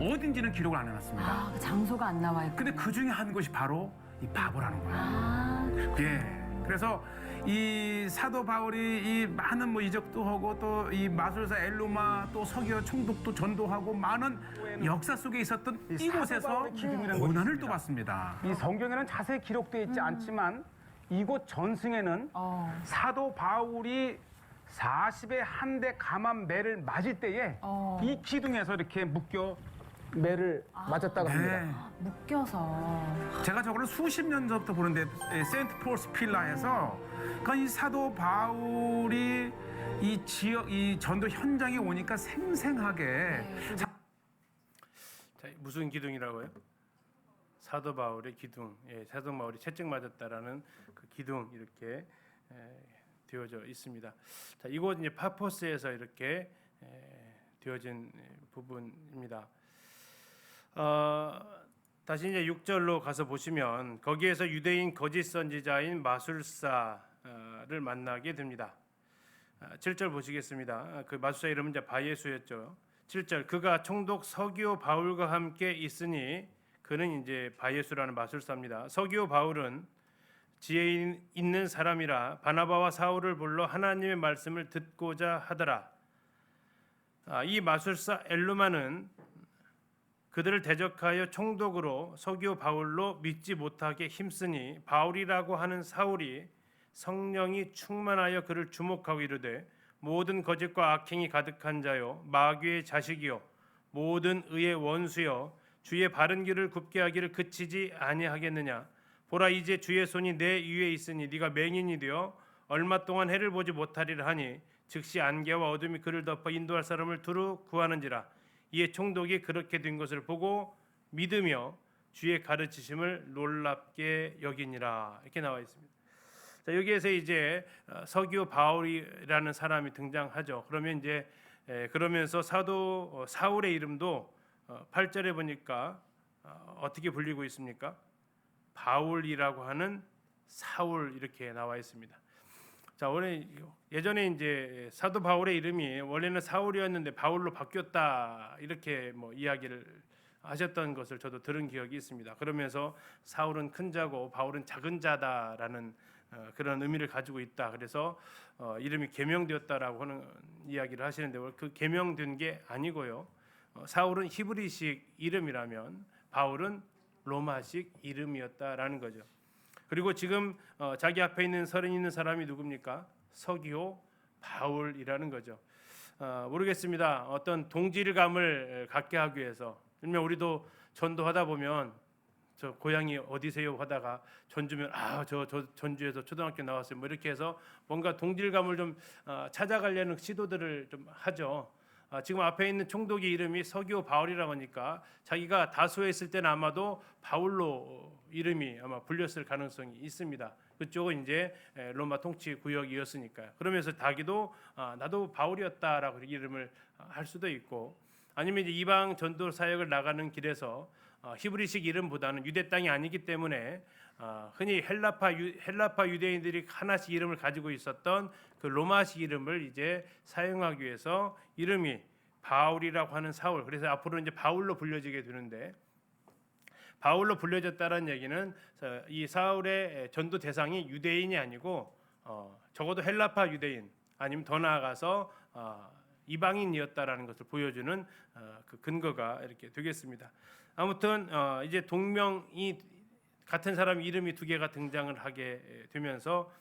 어딘지는 기록을 안 해놨습니다. 그 장소가 안 나와 있고. 근데 그 중에 한 것이 바로 이 바보라는 거예요. 예. 그래서 이 사도 바울이 이 많은 뭐 이적도 하고 또 이 마술사 엘루마 또 서기오 총독도 전도하고 많은 역사 속에 있었던 이 이곳에서 사도 바울의 기둥이라는 것이 고난을 있습니다. 또 받습니다. 이 성경에는 자세히 기록되어 있지 않지만 이곳 전승에는 사도 바울이 40에 한 대 감한 매를 맞을 때에 이 기둥에서 이렇게 묶여 매를 맞았다고 합니다. 네. 묶여서. 제가 저거를 수십 년 전부터 보는데 세인트 폴스 필라에서 그러니까 이 사도 바울이 이 지역 이 전도 현장에 오니까 생생하게 자, 무슨 기둥이라고요? 사도 바울의 기둥. 사도 바울이 채찍 맞았다라는 그 기둥 이렇게 되어져 있습니다. 자, 이곳 이제 파포스에서 이렇게 되어진 부분입니다. 다시 이제 6절로 가서 보시면 거기에서 유대인 거짓 선지자인 마술사를 만나게 됩니다. 7절 보시겠습니다. 그 마술사 이름은 이제 바예수였죠. 7절 그가 총독 서기오 바울과 함께 있으니 그는 이제 바예수라는 마술사입니다. 서기오 바울은 지혜 있는 사람이라 바나바와 사울을 불러 하나님의 말씀을 듣고자 하더라. 이 마술사 엘루마는 그들을 대적하여 총독으로 서기오 바울로 믿지 못하게 힘쓰니 바울이라고 하는 사울이 성령이 충만하여 그를 주목하고 이르되 모든 거짓과 악행이 가득한 자요 마귀의 자식이요 모든 의의 원수요 주의 바른 길을 굽게 하기를 그치지 아니하겠느냐. 보라 이제 주의 손이 내 위에 있으니 네가 맹인이 되어 얼마 동안 해를 보지 못하리라 하니 즉시 안개와 어둠이 그를 덮어 인도할 사람을 두루 구하는지라. 이에 총독이 그렇게 된 것을 보고 믿으며 주의 가르치심을 놀랍게 여기니라. 이렇게 나와 있습니다. 자, 여기에서 이제 서기오 바울이라는 사람이 등장하죠. 그러면 이제 그러면서 사도 사울의 이름도 8절에 보니까 어떻게 불리고 있습니까? 바울이라고 하는 사울 이렇게 나와 있습니다. 자, 오늘 예전에 이제 사도 바울의 이름이 원래는 사울이었는데 바울로 바뀌었다 이렇게 뭐 이야기를 하셨던 것을 저도 들은 기억이 있습니다. 그러면서 사울은 큰 자고 바울은 작은 자다라는 그런 의미를 가지고 있다. 그래서 이름이 계명되었다라고 하는 이야기를 하시는데 그 계명된 게 아니고요. 사울은 히브리식 이름이라면 바울은 로마식 이름이었다라는 거죠. 그리고 지금 자기 앞에 있는 서른 있는 사람이 누굽니까? 서기오 바울이라는 거죠. 모르겠습니다. 어떤 동질감을 갖게 하기 위해서, 그러면 우리도 전도하다 보면 저 고향이 어디세요 하다가 전주면 저 전주에서 초등학교 나왔어요. 뭐 이렇게 해서 뭔가 동질감을 좀 찾아가려는 시도들을 좀 하죠. 지금 앞에 있는 총독의 이름이 서기오 바울이라고 하니까 자기가 다소에 있을 때는 아마도 바울로 이름이 아마 불렸을 가능성이 있습니다. 그쪽은 이제 로마 통치 구역이었으니까요. 그러면서 자기도 나도 바울이었다라고 이름을 할 수도 있고, 아니면 이제 이방 전도 사역을 나가는 길에서 히브리식 이름보다는 유대 땅이 아니기 때문에 흔히 헬라파 유대인들이 하나씩 이름을 가지고 있었던 그 로마식 이름을 이제 사용하기 위해서 이름이 바울이라고 하는 사울, 그래서 앞으로 이제 바울로 불려지게 되는데, 바울로 불려졌다는 얘기는 이 사울의 전도 대상이 유대인이 아니고 적어도 헬라파 유대인 아니면 더 나아가서 이방인이었다라는 것을 보여주는 그 근거가 이렇게 되겠습니다. 아무튼 이제 동명이 같은 사람 이름이 두 개가 등장을 하게 되면서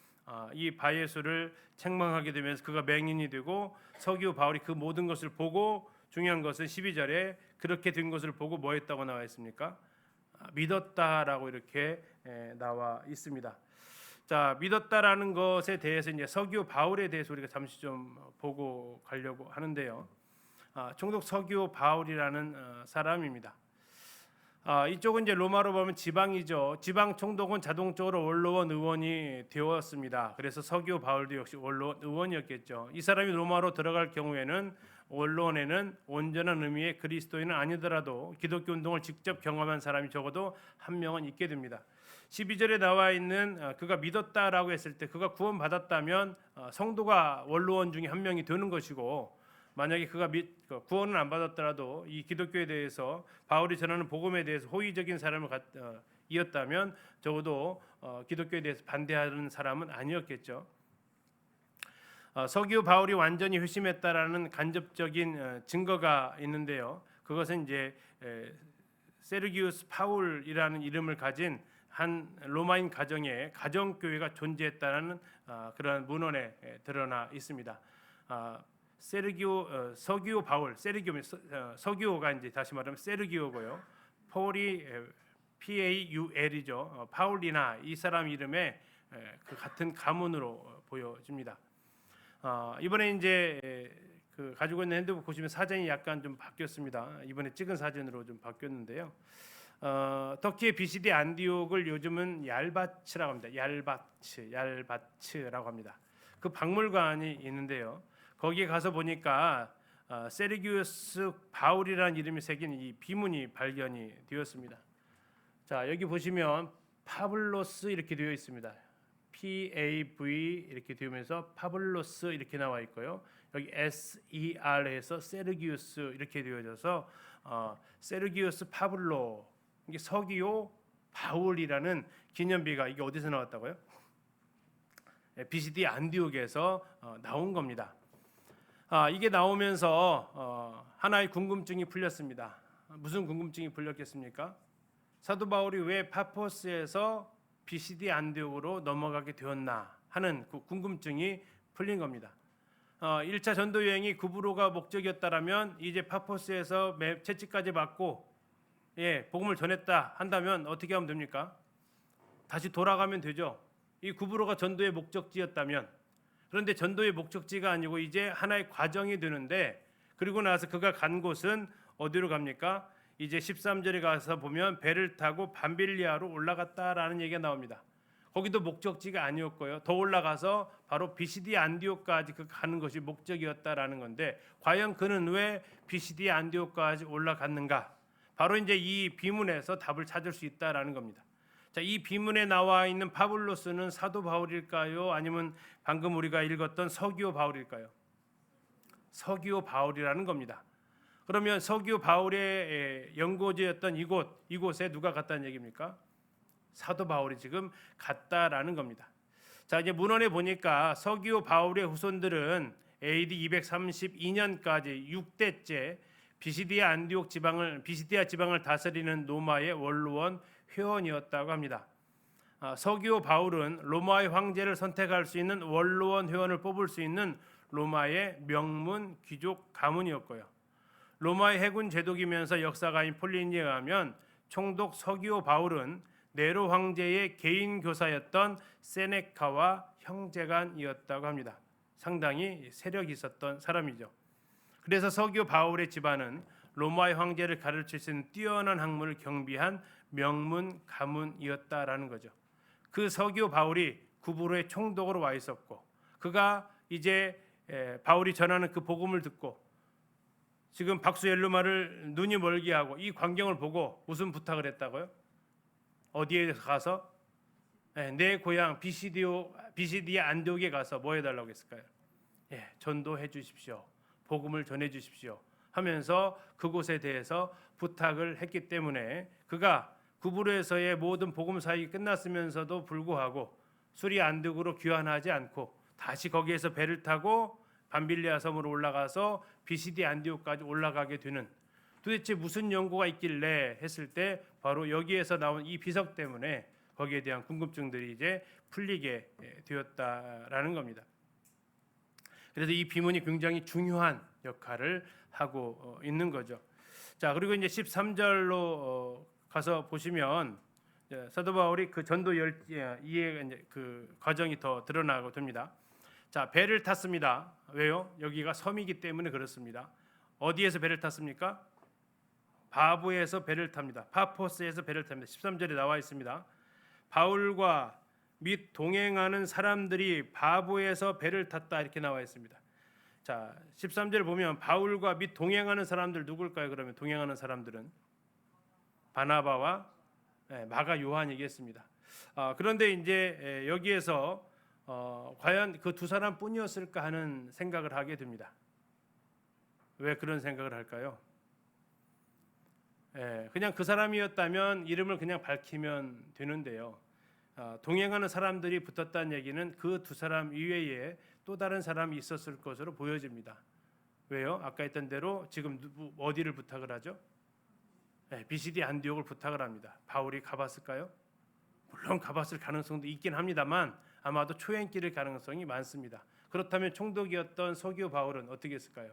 이 바예수를 책망하게 되면서 그가 맹인이 되고 서기오 바울이 그 모든 것을 보고, 중요한 것은 12절에 그렇게 된 것을 보고 뭐 했다고 나와 있습니까? 믿었다라고 이렇게 나와 있습니다. 자, 믿었다라는 것에 대해서 이제 서기오 바울에 대해서 우리가 잠시 좀 보고 가려고 하는데요. 총독 서기오 바울이라는 사람입니다. 이쪽은 이제 로마로 보면 지방이죠. 지방 총독은 자동적으로 원로원 의원이 되었습니다. 그래서 서기오 바울도 역시 원로원 의원이었겠죠. 이 사람이 로마로 들어갈 경우에는 원로원에는 온전한 의미의 그리스도인은 아니더라도 기독교 운동을 직접 경험한 사람이 적어도 한 명은 있게 됩니다. 12절에 나와 있는 그가 믿었다라고 했을 때 그가 구원받았다면 성도가 원로원 중에 한 명이 되는 것이고, 만약에 그가 구원을 안 받았더라도 이 기독교에 대해서 바울이 전하는 복음에 대해서 호의적인 사람을 이었다면 적어도 기독교에 대해서 반대하는 사람은 아니었겠죠. 서기오 바울이 완전히 회심했다라는 간접적인 증거가 있는데요. 그것은 이제 세르기우스 파울이라는 이름을 가진 한 로마인 가정에 가정교회가 존재했다는 그런 문헌에 드러나 있습니다. 서기오 바울, 서기오가 이제 다시 말하면 세르기오고요. 폴이 PAUL이죠. 파울이나 이 사람 이름에 그 같은 가문으로 보여집니다. 이번에 이제 그 가지고 있는 핸드북 보시면 사진이 약간 좀 바뀌었습니다. 이번에 찍은 사진으로 좀 바뀌었는데요. 터키의 비시디 안디옥을 요즘은 얄바츠라고 합니다. 얄바츠라고 합니다. 그 박물관이 있는데요. 거기에 가서 보니까 세르기우스 바울이라는 이름이 새긴 이 비문이 발견이 되었습니다. 자, 여기 보시면 파블로스 이렇게 되어 있습니다. PAV 이렇게 되면서 파블로스 이렇게 나와 있고요. 여기 SER에서 세르기우스 이렇게 되어져서 세르기우스 파블로, 이게 서기오 바울이라는 기념비가 이게 어디서 나왔다고요? 비시디 안디옥에서 나온 겁니다. 이게 나오면서 하나의 궁금증이 풀렸습니다. 무슨 궁금증이 풀렸겠습니까? 사도 바울이 왜 파포스에서 비시디 안디옥으로 넘어가게 되었나 하는 그 궁금증이 풀린 겁니다. 1차 전도 여행이 구브로가 목적이었다라면 이제 파포스에서 채찍까지 맞고 복음을 전했다 한다면 어떻게 하면 됩니까? 다시 돌아가면 되죠. 이 구브로가 전도의 목적지였다면. 그런데 전도의 목적지가 아니고 이제 하나의 과정이 되는데, 그리고 나서 그가 간 곳은 어디로 갑니까? 이제 13절에 가서 보면 배를 타고 밤빌리아로 올라갔다라는 얘기가 나옵니다. 거기도 목적지가 아니었고요. 더 올라가서 바로 비시디 안디옥까지 그 가는 것이 목적이었다라는 건데, 과연 그는 왜 비시디 안디옥까지 올라갔는가? 바로 이제 이 비문에서 답을 찾을 수 있다라는 겁니다. 자, 이 비문에 나와 있는 파블로스는 사도 바울일까요? 아니면 방금 우리가 읽었던 서기오 바울일까요? 서기오 바울이라는 겁니다. 그러면 서기오 바울의 연고지였던 이곳에 누가 갔다는 얘기입니까? 사도 바울이 지금 갔다라는 겁니다. 자, 이제 문헌에 보니까 서기오 바울의 후손들은 AD 232년까지 6대째 비시디아 지방을 다스리는 로마의 원로원 회원이었다고 합니다. 서기오 바울은 로마의 황제를 선택할 수 있는 원로원 회원을 뽑을 수 있는 로마의 명문 귀족 가문이었고요. 로마의 해군 제독이면서 역사가인 폴린에 의하면 총독 서기오 바울은 네로 황제의 개인 교사였던 세네카와 형제간이었다고 합니다. 상당히 세력이 있었던 사람이죠. 그래서 서기오 바울의 집안은 로마의 황제를 가르칠 수 있는 뛰어난 학문을 경비한 명문 가문이었다라는 거죠. 그 서기오 바울이 구브로의 총독으로 와 있었고, 그가 이제 바울이 전하는 그 복음을 듣고 지금 박수 엘루마를 눈이 멀게 하고 이 광경을 보고 무슨 부탁을 했다고요? 어디에 가서? 내 고향 비시디아 안디옥에 가서 뭐 해달라고 했을까요? 전도해 주십시오. 복음을 전해 주십시오 하면서 그곳에 대해서 부탁을 했기 때문에 그가 구브로에서의 모든 복음 사역이 끝났으면서도 불구하고 수리 안디옥으로 귀환하지 않고 다시 거기에서 배를 타고 밤빌리아 섬으로 올라가서 비시디 안디옥까지 올라가게 되는, 도대체 무슨 연고가 있길래 했을 때 바로 여기에서 나온 이 비석 때문에 거기에 대한 궁금증들이 이제 풀리게 되었다라는 겁니다. 그래서 이 비문이 굉장히 중요한 역할을 하고 있는 거죠. 자, 그리고 이제 13절로 가서 보시면 사도 바울이 그 전도 이해 그 과정이 더 드러나고 됩니다. 자, 배를 탔습니다. 왜요? 여기가 섬이기 때문에 그렇습니다. 어디에서 배를 탔습니까? 바보에서 배를 탑니다. 파포스에서 배를 탑니다. 13절에 나와 있습니다. 바울과 및 동행하는 사람들이 바보에서 배를 탔다 이렇게 나와 있습니다. 자, 13절 보면 바울과 및 동행하는 사람들 누굴까요? 그러면 동행하는 사람들은 바나바와 마가 요한이겠습니다. 그런데 이제 여기에서 과연 그 두 사람뿐이었을까 하는 생각을 하게 됩니다. 왜 그런 생각을 할까요? 그냥 그 사람이었다면 이름을 그냥 밝히면 되는데요. 동행하는 사람들이 붙었다는 얘기는 그 두 사람 이외에 또 다른 사람이 있었을 것으로 보여집니다. 왜요? 아까 했던 대로 지금 어디를 부탁을 하죠? 비시디 안디옥을 부탁을 합니다. 바울이 가봤을까요? 물론 가봤을 가능성도 있긴 합니다만 아마도 초행길일 가능성이 많습니다. 그렇다면 총독이었던 서기오 바울은 어떻게 했을까요?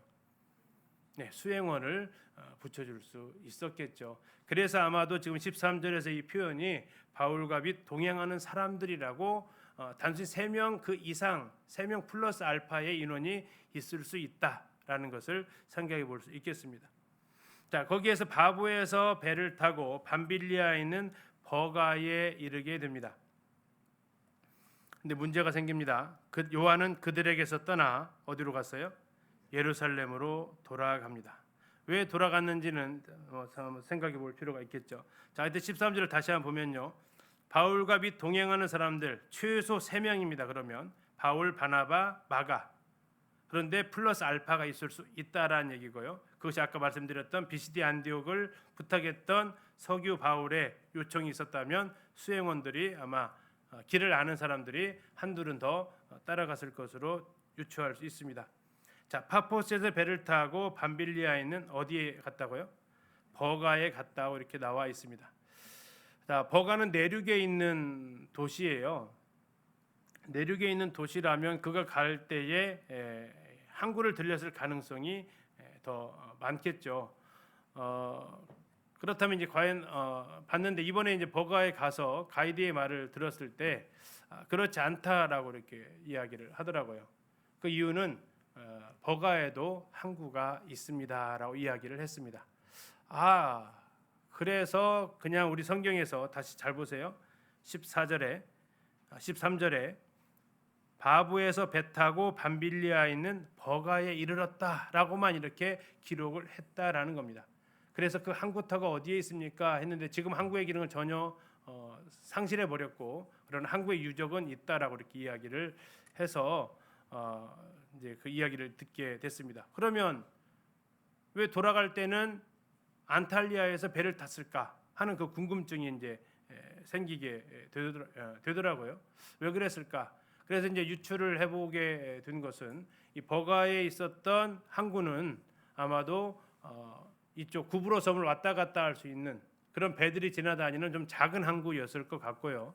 수행원을 붙여줄 수 있었겠죠. 그래서 아마도 지금 13절에서 이 표현이 바울과 및 동행하는 사람들이라고 단순히 3명 그 이상 3명 플러스 알파의 인원이 있을 수 있다라는 것을 생각해 볼 수 있겠습니다. 자, 거기에서 바보에서 배를 타고 밤빌리아에 있는 버가에 이르게 됩니다. 근데 문제가 생깁니다. 요한은 그들에게서 떠나 어디로 갔어요? 예루살렘으로 돌아갑니다. 왜 돌아갔는지는 한번 생각해 볼 필요가 있겠죠. 자, 이때 13절을 다시 한번 보면요. 바울과 및 동행하는 사람들 최소 3명입니다. 그러면 바울, 바나바, 마가. 그런데 플러스 알파가 있을 수 있다라는 얘기고요. 그것이 아까 말씀드렸던 비시디 안디옥을 부탁했던 서기 바울의 요청이 있었다면 수행원들이 아마 길을 아는 사람들이 한둘은 더 따라갔을 것으로 유추할 수 있습니다. 자, 파포스에서 배를 타고 밤빌리아에 있는 어디에 갔다고요? 버가에 갔다고 이렇게 나와 있습니다. 자, 버가는 내륙에 있는 도시예요. 내륙에 있는 도시라면 그가 갈 때에 항구를 들렸을 가능성이 더 많겠죠. 그렇다면 이제 과연 봤는데 이번에 이제 버가에 가서 가이드의 말을 들었을 때 그렇지 않다라고 이렇게 이야기를 하더라고요. 그 이유는 버가에도 항구가 있습니다라고 이야기를 했습니다. 그래서 그냥 우리 성경에서 다시 잘 보세요. 13절에 바부에서 배 타고 밤빌리아에 있는 버가에 이르렀다라고만 이렇게 기록을 했다라는 겁니다. 그래서 그 항구터가 어디에 있습니까? 했는데 지금 항구의 기능을 전혀 상실해 버렸고 그런 항구의 유적은 있다라고 이렇게 이야기를 해서 이제 그 이야기를 듣게 됐습니다. 그러면 왜 돌아갈 때는 안탈리아에서 배를 탔을까 하는 그 궁금증이 이제 생기게 되더라고요. 왜 그랬을까? 그래서 이제 유추를 해보게 된 것은 이 버가에 있었던 항구는 아마도 이쪽 구브로 섬을 왔다 갔다 할 수 있는 그런 배들이 지나다니는 좀 작은 항구였을 것 같고요.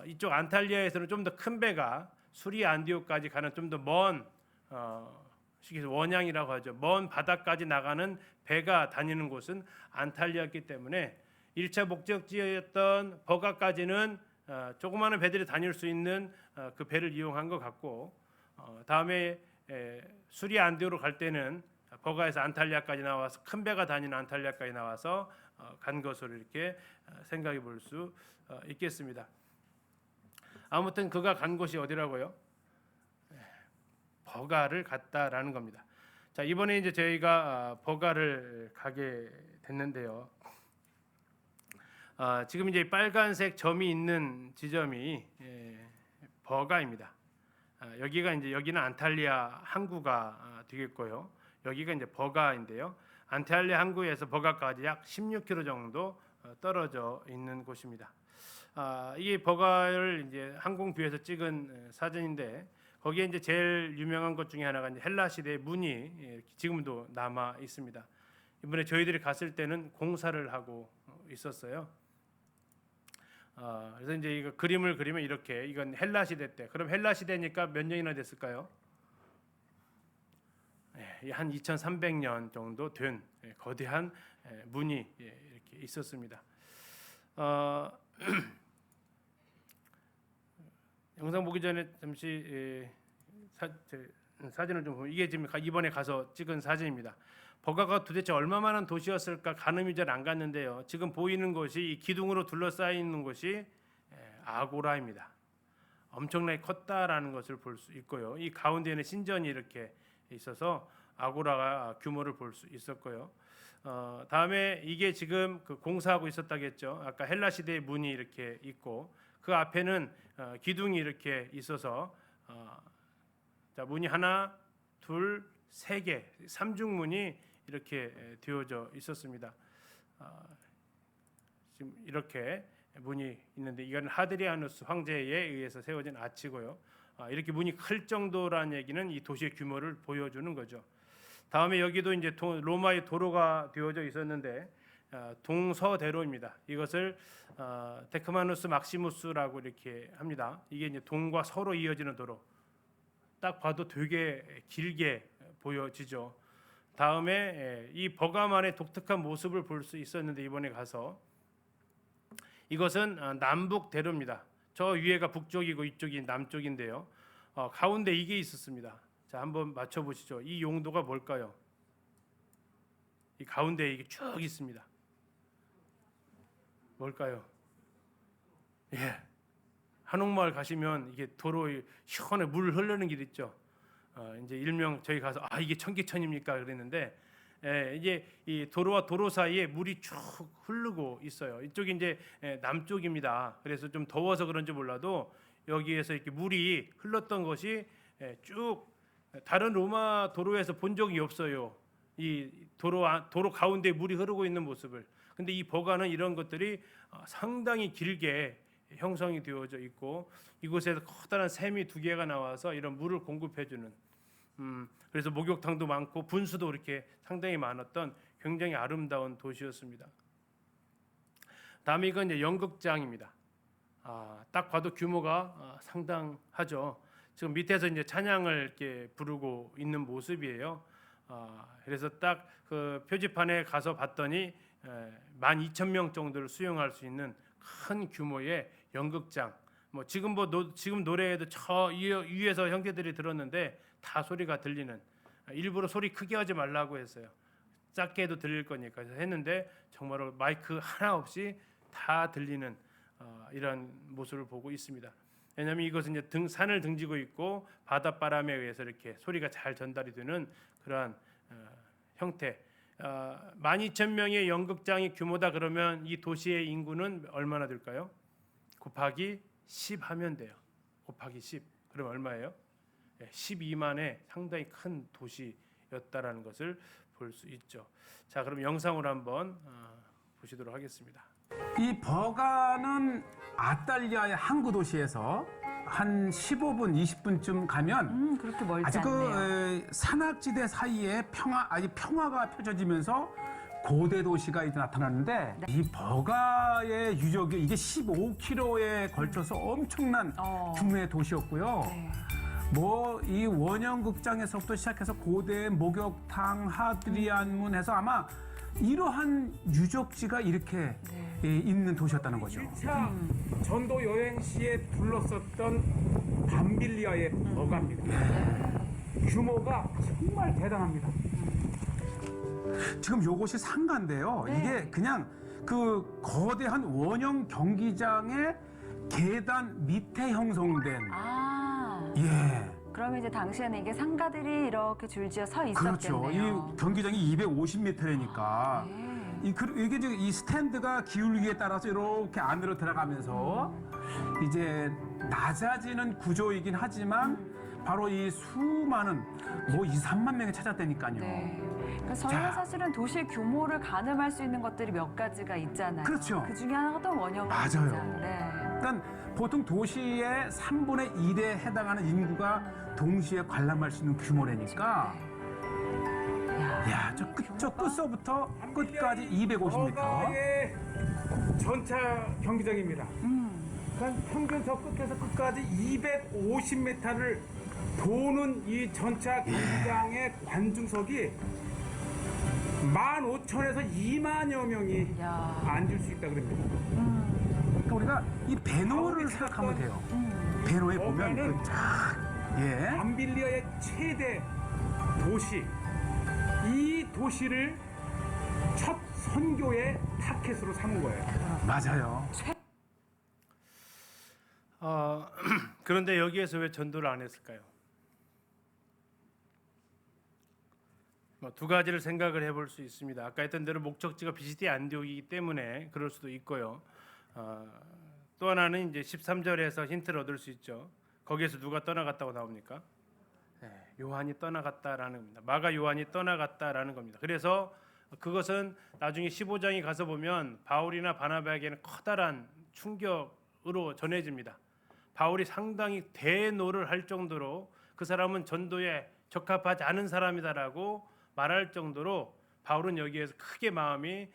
이쪽 안탈리아에서는 좀 더 큰 배가 수리 안디옥까지 가는 좀 더 먼 원양이라고 하죠. 먼 바다까지 나가는 배가 다니는 곳은 안탈리아였기 때문에 1차 목적지였던 버가까지는 조그마한 배들이 다닐 수 있는 그 배를 이용한 것 같고 다음에 수리 안디오로 갈 때는 버가에서 안탈리아까지 나와서 큰 배가 다니는 안탈리아까지 나와서 간 것으로 이렇게 생각해 볼 수 있겠습니다. 아무튼 그가 간 곳이 어디라고요? 버가를 갔다라는 겁니다. 자, 이번에 이제 저희가 버가를 가게 됐는데요. 지금 이제 빨간색 점이 있는 지점이 버가입니다. 여기는 안탈리아 항구가 되겠고요. 여기가 이제 버가인데요. 안탈리아 항구에서 버가까지 약 16km 정도 떨어져 있는 곳입니다. 이게 버가를 이제 항공뷰에서 찍은 사진인데 거기에 이제 제일 유명한 것 중에 하나가 이제 헬라 시대의 문이 지금도 남아 있습니다. 이번에 저희들이 갔을 때는 공사를 하고 있었어요. 그래서 이제 이거 그림을 그리면 이렇게 이건 헬라 시대 때. 그럼 헬라 시대니까 몇 년이나 됐을까요? 한 2,300년 정도 된 거대한 문이 이렇게 있었습니다. 영상 보기 전에 잠시 사진을 좀 보면 이게 지금 이번에 가서 찍은 사진입니다. 버가가 도대체 얼마만한 도시였을까 가늠이 잘 안 갔는데요. 지금 보이는 것이 이 기둥으로 둘러싸여 있는 곳이 아고라입니다. 엄청나게 컸다라는 것을 볼 수 있고요. 이 가운데에는 신전이 이렇게 있어서 아고라가 규모를 볼 수 있었고요. 다음에 이게 지금 그 공사하고 있었다겠죠. 아까 헬라 시대의 문이 이렇게 있고 그 앞에는 기둥이 이렇게 있어서 자, 문이 하나, 둘, 세 개, 삼중문이 이렇게 되어져 있었습니다. 지금 이렇게 문이 있는데 이건 하드리아누스 황제에 의해서 세워진 아치고요. 이렇게 문이 클 정도라는 얘기는 이 도시의 규모를 보여주는 거죠. 다음에 여기도 이제 로마의 도로가 되어져 있었는데 동서대로입니다. 이것을 데크마누스 막시무스라고 이렇게 합니다. 이게 이제 동과 서로 이어지는 도로. 딱 봐도 되게 길게 보여지죠. 다음에 이 버가만의 독특한 모습을 볼 수 있었는데 이번에 가서 이것은 남북 대로입니다. 저 위에가 북쪽이고 이쪽이 남쪽인데요. 가운데 이게 있었습니다. 자, 한번 맞춰 보시죠. 이 용도가 뭘까요? 이 가운데 이게 쭉 있습니다. 뭘까요? 한옥마을 가시면 이게 도로에 시원해 물 흐르는 길 있죠. 이제 일명 저희 가서 이게 청계천입니까 그랬는데 이게 이 도로와 도로 사이에 물이 쭉 흐르고 있어요. 이쪽이 이제 남쪽입니다. 그래서 좀 더워서 그런지 몰라도 여기에서 이렇게 물이 흘렀던 것이 쭉 다른 로마 도로에서 본 적이 없어요. 이 도로 가운데 물이 흐르고 있는 모습을. 근데 이 버가는 이런 것들이 상당히 길게 형성이 되어져 있고 이곳에서 커다란 샘이 2개가 나와서 이런 물을 공급해주는. 그래서 목욕탕도 많고 분수도 이렇게 상당히 많았던 굉장히 아름다운 도시였습니다. 다음에 이건 이제 연극장입니다. 딱 봐도 규모가 상당하죠. 지금 밑에서 이제 찬양을 이렇게 부르고 있는 모습이에요. 그래서 딱 그 표지판에 가서 봤더니 12,000명 정도를 수용할 수 있는 큰 규모의 연극장. 뭐 지금 지금 노래에도 저 위에서 형제들이 들었는데 다 소리가 들리는. 일부러 소리 크게 하지 말라고 했어요. 작게 해도 들릴 거니까 그래서 했는데 정말로 마이크 하나 없이 다 들리는 이런 모습을 보고 있습니다. 왜냐하면 이것은 이제 산을 등지고 있고 바닷바람에 의해서 이렇게 소리가 잘 전달이 되는 그러한 형태. 12,000명의 연극장이 규모다 그러면 이 도시의 인구는 얼마나 될까요? 곱하기 10 하면 돼요. 곱하기 10. 그럼 얼마예요? 12만의 상당히 큰 도시였다라는 것을 볼 수 있죠. 자, 그럼 영상으로 한번 보시도록 하겠습니다. 이 버가는 아탈리아의 항구 도시에서 한 15분, 20분쯤 가면 그렇게 멀지 아주 않네요. 산악지대 사이에 평화가 펼쳐지면서 고대 도시가 이제 나타나는데 이 버가의 유적이 이게 15km에 걸쳐서 엄청난 규모의 도시였고요. 네. 뭐 이 원형극장에서부터 시작해서 고대 목욕탕, 하드리안문 해서 아마 이러한 유적지가 이렇게 있는 도시였다는 거죠. 1차 전도 여행 시에 둘러섰던 밤빌리아의 버가입니다. 규모가 정말 대단합니다. 지금 요것이 상가인데요. 이게 그냥 그 거대한 원형 경기장의 계단 밑에 형성된 예. 그러면 이제 당시에는 이게 상가들이 이렇게 줄지어 서 있었겠네요. 그렇죠. 이 경기장이 250m니까 이게 이제 이 스탠드가 기울기에 따라서 이렇게 안으로 들어가면서 이제 낮아지는 구조이긴 하지만 바로 이 수많은 뭐 2, 3만 명이 찾았다니까요. 네. 그러니까 저희가 사실은 도시의 규모를 가늠할 수 있는 것들이 몇 가지가 있잖아요. 그렇죠. 그 중에 하나가 또 원형 맞아요. 극장. 네. 그러니까 보통 도시의 3분의 1에 해당하는 인구가 동시에 관람할 수 있는 규모라니까. 야, 저 끝서부터 끝까지 250m. 버가의 전차 경기장입니다. 그러니까 평균 저 끝에서 끝까지 250m를 도는 이 전차 경기장의 관중석이 15,000에서 2만여 명이 야. 앉을 수 있다 그럽니다. 그러니까 우리가 이 배노를 생각하면 돼요. 배노에 보면 버가는 그 예. 밤빌리아의 최대 도시, 이 도시를 첫 선교의 타켓으로 삼은 거예요. 맞아요. 그런데 여기에서 왜 전도를 안 했을까요? 두 가지를 생각을 해볼 수 있습니다. 아까 했던 대로 목적지가 비시디 안디옥이기 때문에 그럴 수도 있고요. 또 하나는 이제 13절에서 힌트를 얻을 수 있죠. 거기에서 누가 떠나갔다고 나옵니까? 요한이 떠나갔다라는 겁니다. 마가 요한이 떠나갔다라는 겁니다. 그래서 그것은 나중에 15장에 가서 보면 바울이나 바나바에게는 커다란 충격으로 전해집니다. 바울이 상당히 대노를 할 정도로 그 사람은 전도에 적합하지 않은 사람이다라고 말할 정도로 바울은 여기에서 크게 마음이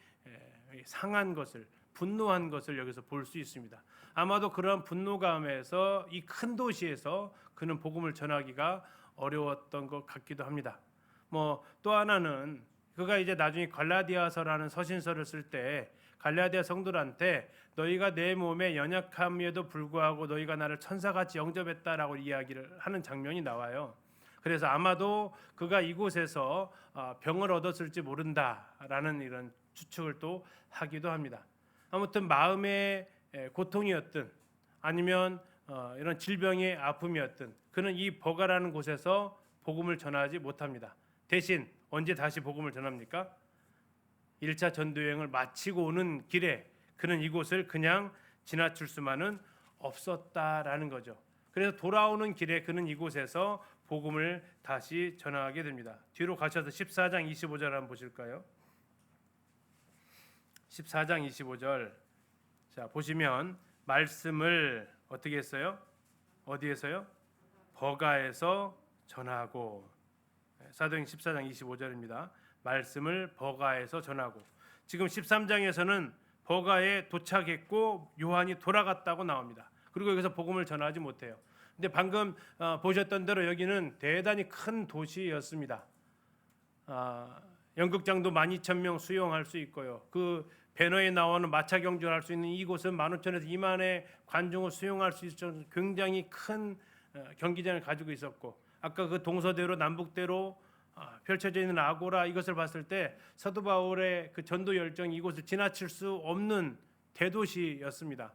상한 것을, 분노한 것을 여기서 볼 수 있습니다. 아마도 그러한 분노감에서 이 큰 도시에서 그는 복음을 전하기가 어려웠던 것 같기도 합니다. 뭐 또 하나는 그가 이제 나중에 갈라디아서라는 서신서를 쓸 때 갈라디아 성도들한테 너희가 내 몸의 연약함에도 불구하고 너희가 나를 천사같이 영접했다라고 이야기를 하는 장면이 나와요. 그래서 아마도 그가 이곳에서 병을 얻었을지 모른다라는 이런 추측을 또 하기도 합니다. 아무튼 마음의 고통이었든 아니면 이런 질병의 아픔이었든 그는 이 버가라는 곳에서 복음을 전하지 못합니다. 대신 언제 다시 복음을 전합니까? 1차 전도여행을 마치고 오는 길에 그는 이곳을 그냥 지나칠 수만은 없었다라는 거죠. 그래서 돌아오는 길에 그는 이곳에서 복음을 다시 전하게 됩니다. 뒤로 가셔서 14장 25절 한번 보실까요? 14장 25절. 자, 보시면 말씀을 어떻게 했어요? 어디에서요? 버가에서 전하고. 사도행 14장 25절입니다. 말씀을 버가에서 전하고. 지금 13장에서는 버가에 도착했고 요한이 돌아갔다고 나옵니다. 그리고 여기서 복음을 전하지 못해요. 근데 방금 보셨던 대로 여기는 대단히 큰 도시였습니다. 연극장도 12,000명 수용할 수 있고요. 그 배너에 나오는 마차 경주할 수 있는 이곳은 15,000에서 20,000의 관중을 수용할 수 있는 굉장히 큰 경기장을 가지고 있었고, 아까 그 동서대로 남북대로 펼쳐져 있는 아고라, 이것을 봤을 때 사도 바울의 그 전도 열정이 이곳을 지나칠 수 없는 대도시였습니다.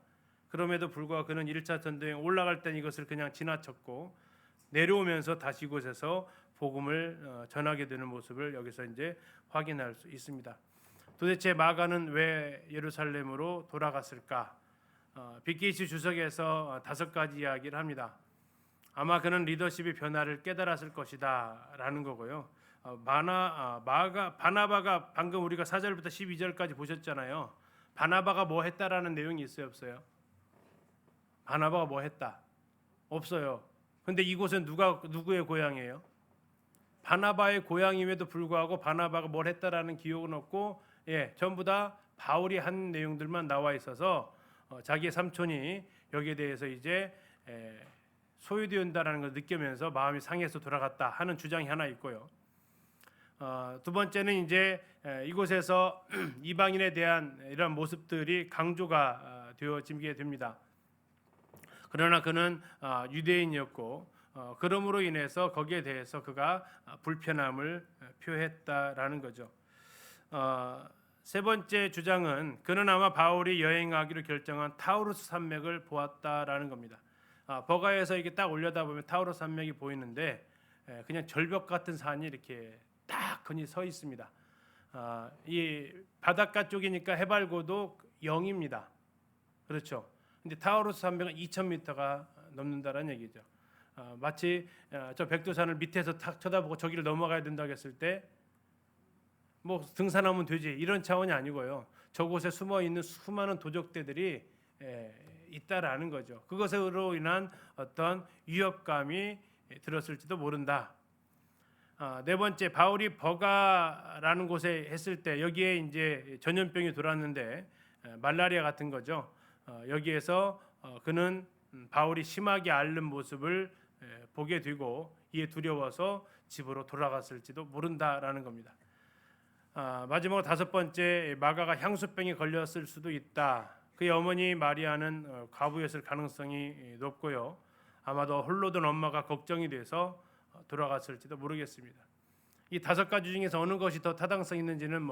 그럼에도 불구하고 그는 1차 전도여행 올라갈 땐 이것을 그냥 지나쳤고 내려오면서 다시 이곳에서 복음을 전하게 되는 모습을 여기서 이제 확인할 수 있습니다. 도대체 마가는 왜 예루살렘으로 돌아갔을까? 빅게이츠 주석에서 5가지 이야기를 합니다. 아마 그는 리더십의 변화를 깨달았을 것이다라는 거고요. 바나바가 방금 우리가 4절부터 12절까지 보셨잖아요. 바나바가 뭐 했다라는 내용이 있어요, 없어요? 바나바가 뭐 했다? 없어요. 근데 이곳은 누구의 고향이에요? 바나바의 고향임에도 불구하고 바나바가 뭘 했다라는 기억은 없고, 전부 다 바울이 한 내용들만 나와 있어서 자기의 삼촌이 여기에 대해서 이제 소유되었다라는 걸 느끼면서 마음이 상해서 돌아갔다 하는 주장이 하나 있고요. 두 번째는 이제 이곳에서 이방인에 대한 이런 모습들이 강조가 되어지게 됩니다. 그러나 그는 유대인이었고 그러므로 인해서 거기에 대해서 그가 불편함을 표했다라는 거죠. 세 번째 주장은 그는 아마 바울이 여행하기로 결정한 타우루스 산맥을 보았다라는 겁니다. 버가에서 이게 딱 올려다보면 타우루스 산맥이 보이는데 그냥 절벽 같은 산이 이렇게 딱 흔히 서 있습니다. 이 바닷가 쪽이니까 해발고도 0입니다. 그렇죠. 근데 타우루스 산맥은 2,000m가 넘는다라는 얘기죠. 마치 저 백두산을 밑에서 탁 쳐다보고 저기를 넘어가야 된다고 했을 때 뭐 등산하면 되지 이런 차원이 아니고요. 저곳에 숨어 있는 수많은 도적대들이 있다라는 거죠. 그것으로 인한 어떤 위협감이 들었을지도 모른다. 네 번째, 바울이 버가라는 곳에 했을 때 여기에 이제 전염병이 돌았는데 말라리아 같은 거죠. 여기에서 그는 바울이 심하게 앓는 모습을 보게 되고 이에 두려워서 집으로 돌아갔을지도 모른다라는 겁니다. 마지막으로 5번째, 마가가 향수병에 걸렸을 수도 있다. 그의 어머니 마리아는 과부였을 가능성이 높고요. 아마도 홀로 둔 엄마가 걱정이 돼서 돌아갔을지도 모르겠습니다. 이 5가지 중에서 어느 것이 더 타당성 있는지는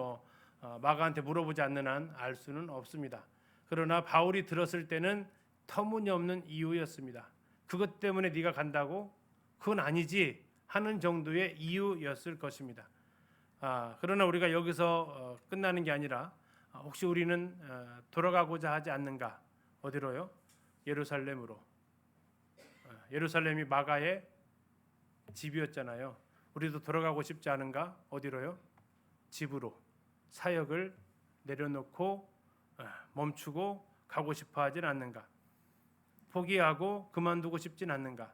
마가한테 물어보지 않는 한 알 수는 없습니다. 그러나 바울이 들었을 때는 터무니없는 이유였습니다. 그것 때문에 네가 간다고? 그건 아니지 하는 정도의 이유였을 것입니다. 그러나 우리가 여기서 끝나는 게 아니라 혹시 우리는 돌아가고자 하지 않는가? 어디로요? 예루살렘으로. 예루살렘이 마가의 집이었잖아요. 우리도 돌아가고 싶지 않은가? 어디로요? 집으로. 사역을 내려놓고 멈추고 가고 싶어 하진 않는가? 포기하고 그만두고 싶진 않는가?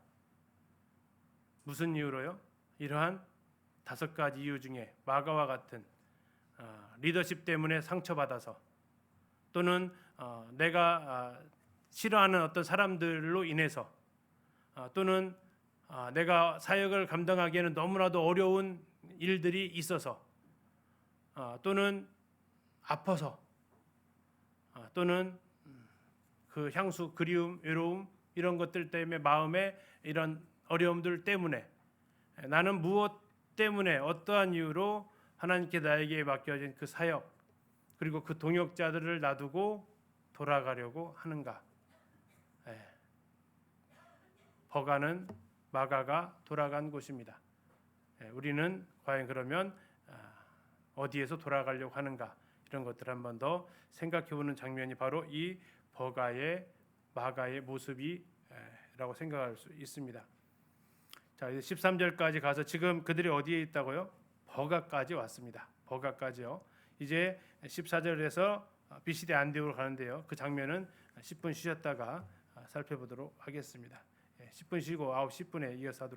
무슨 이유로요? 이러한 5가지 이유 중에 마가와 같은 리더십 때문에 상처받아서 또는 내가 싫어하는 어떤 사람들로 인해서 또는 내가 사역을 감당하기에는 너무나도 어려운 일들이 있어서 또는 아파서 또는 그 향수, 그리움, 외로움 이런 것들 때문에 마음에 이런 어려움들 때문에 나는 무엇 때문에 어떠한 이유로 하나님께 나에게 맡겨진 그 사역 그리고 그 동역자들을 놔두고 돌아가려고 하는가? 버가는 마가가 돌아간 곳입니다. 우리는 과연 그러면 어디에서 돌아가려고 하는가 이런 것들 한번 더 생각해보는 장면이 바로 이 버가의 마가의 모습이라고 생각할 수 있습니다. 자, 이제 13절까지 가서 지금 그들이 어디에 있다고요? 버가까지 왔습니다. 버가까지요. 이제 14절에서 비시대 안디옥으로 가는데요. 그 장면은 10분 쉬었다가 살펴보도록 하겠습니다. 10분 쉬고 9시 10분에 이어서 하도록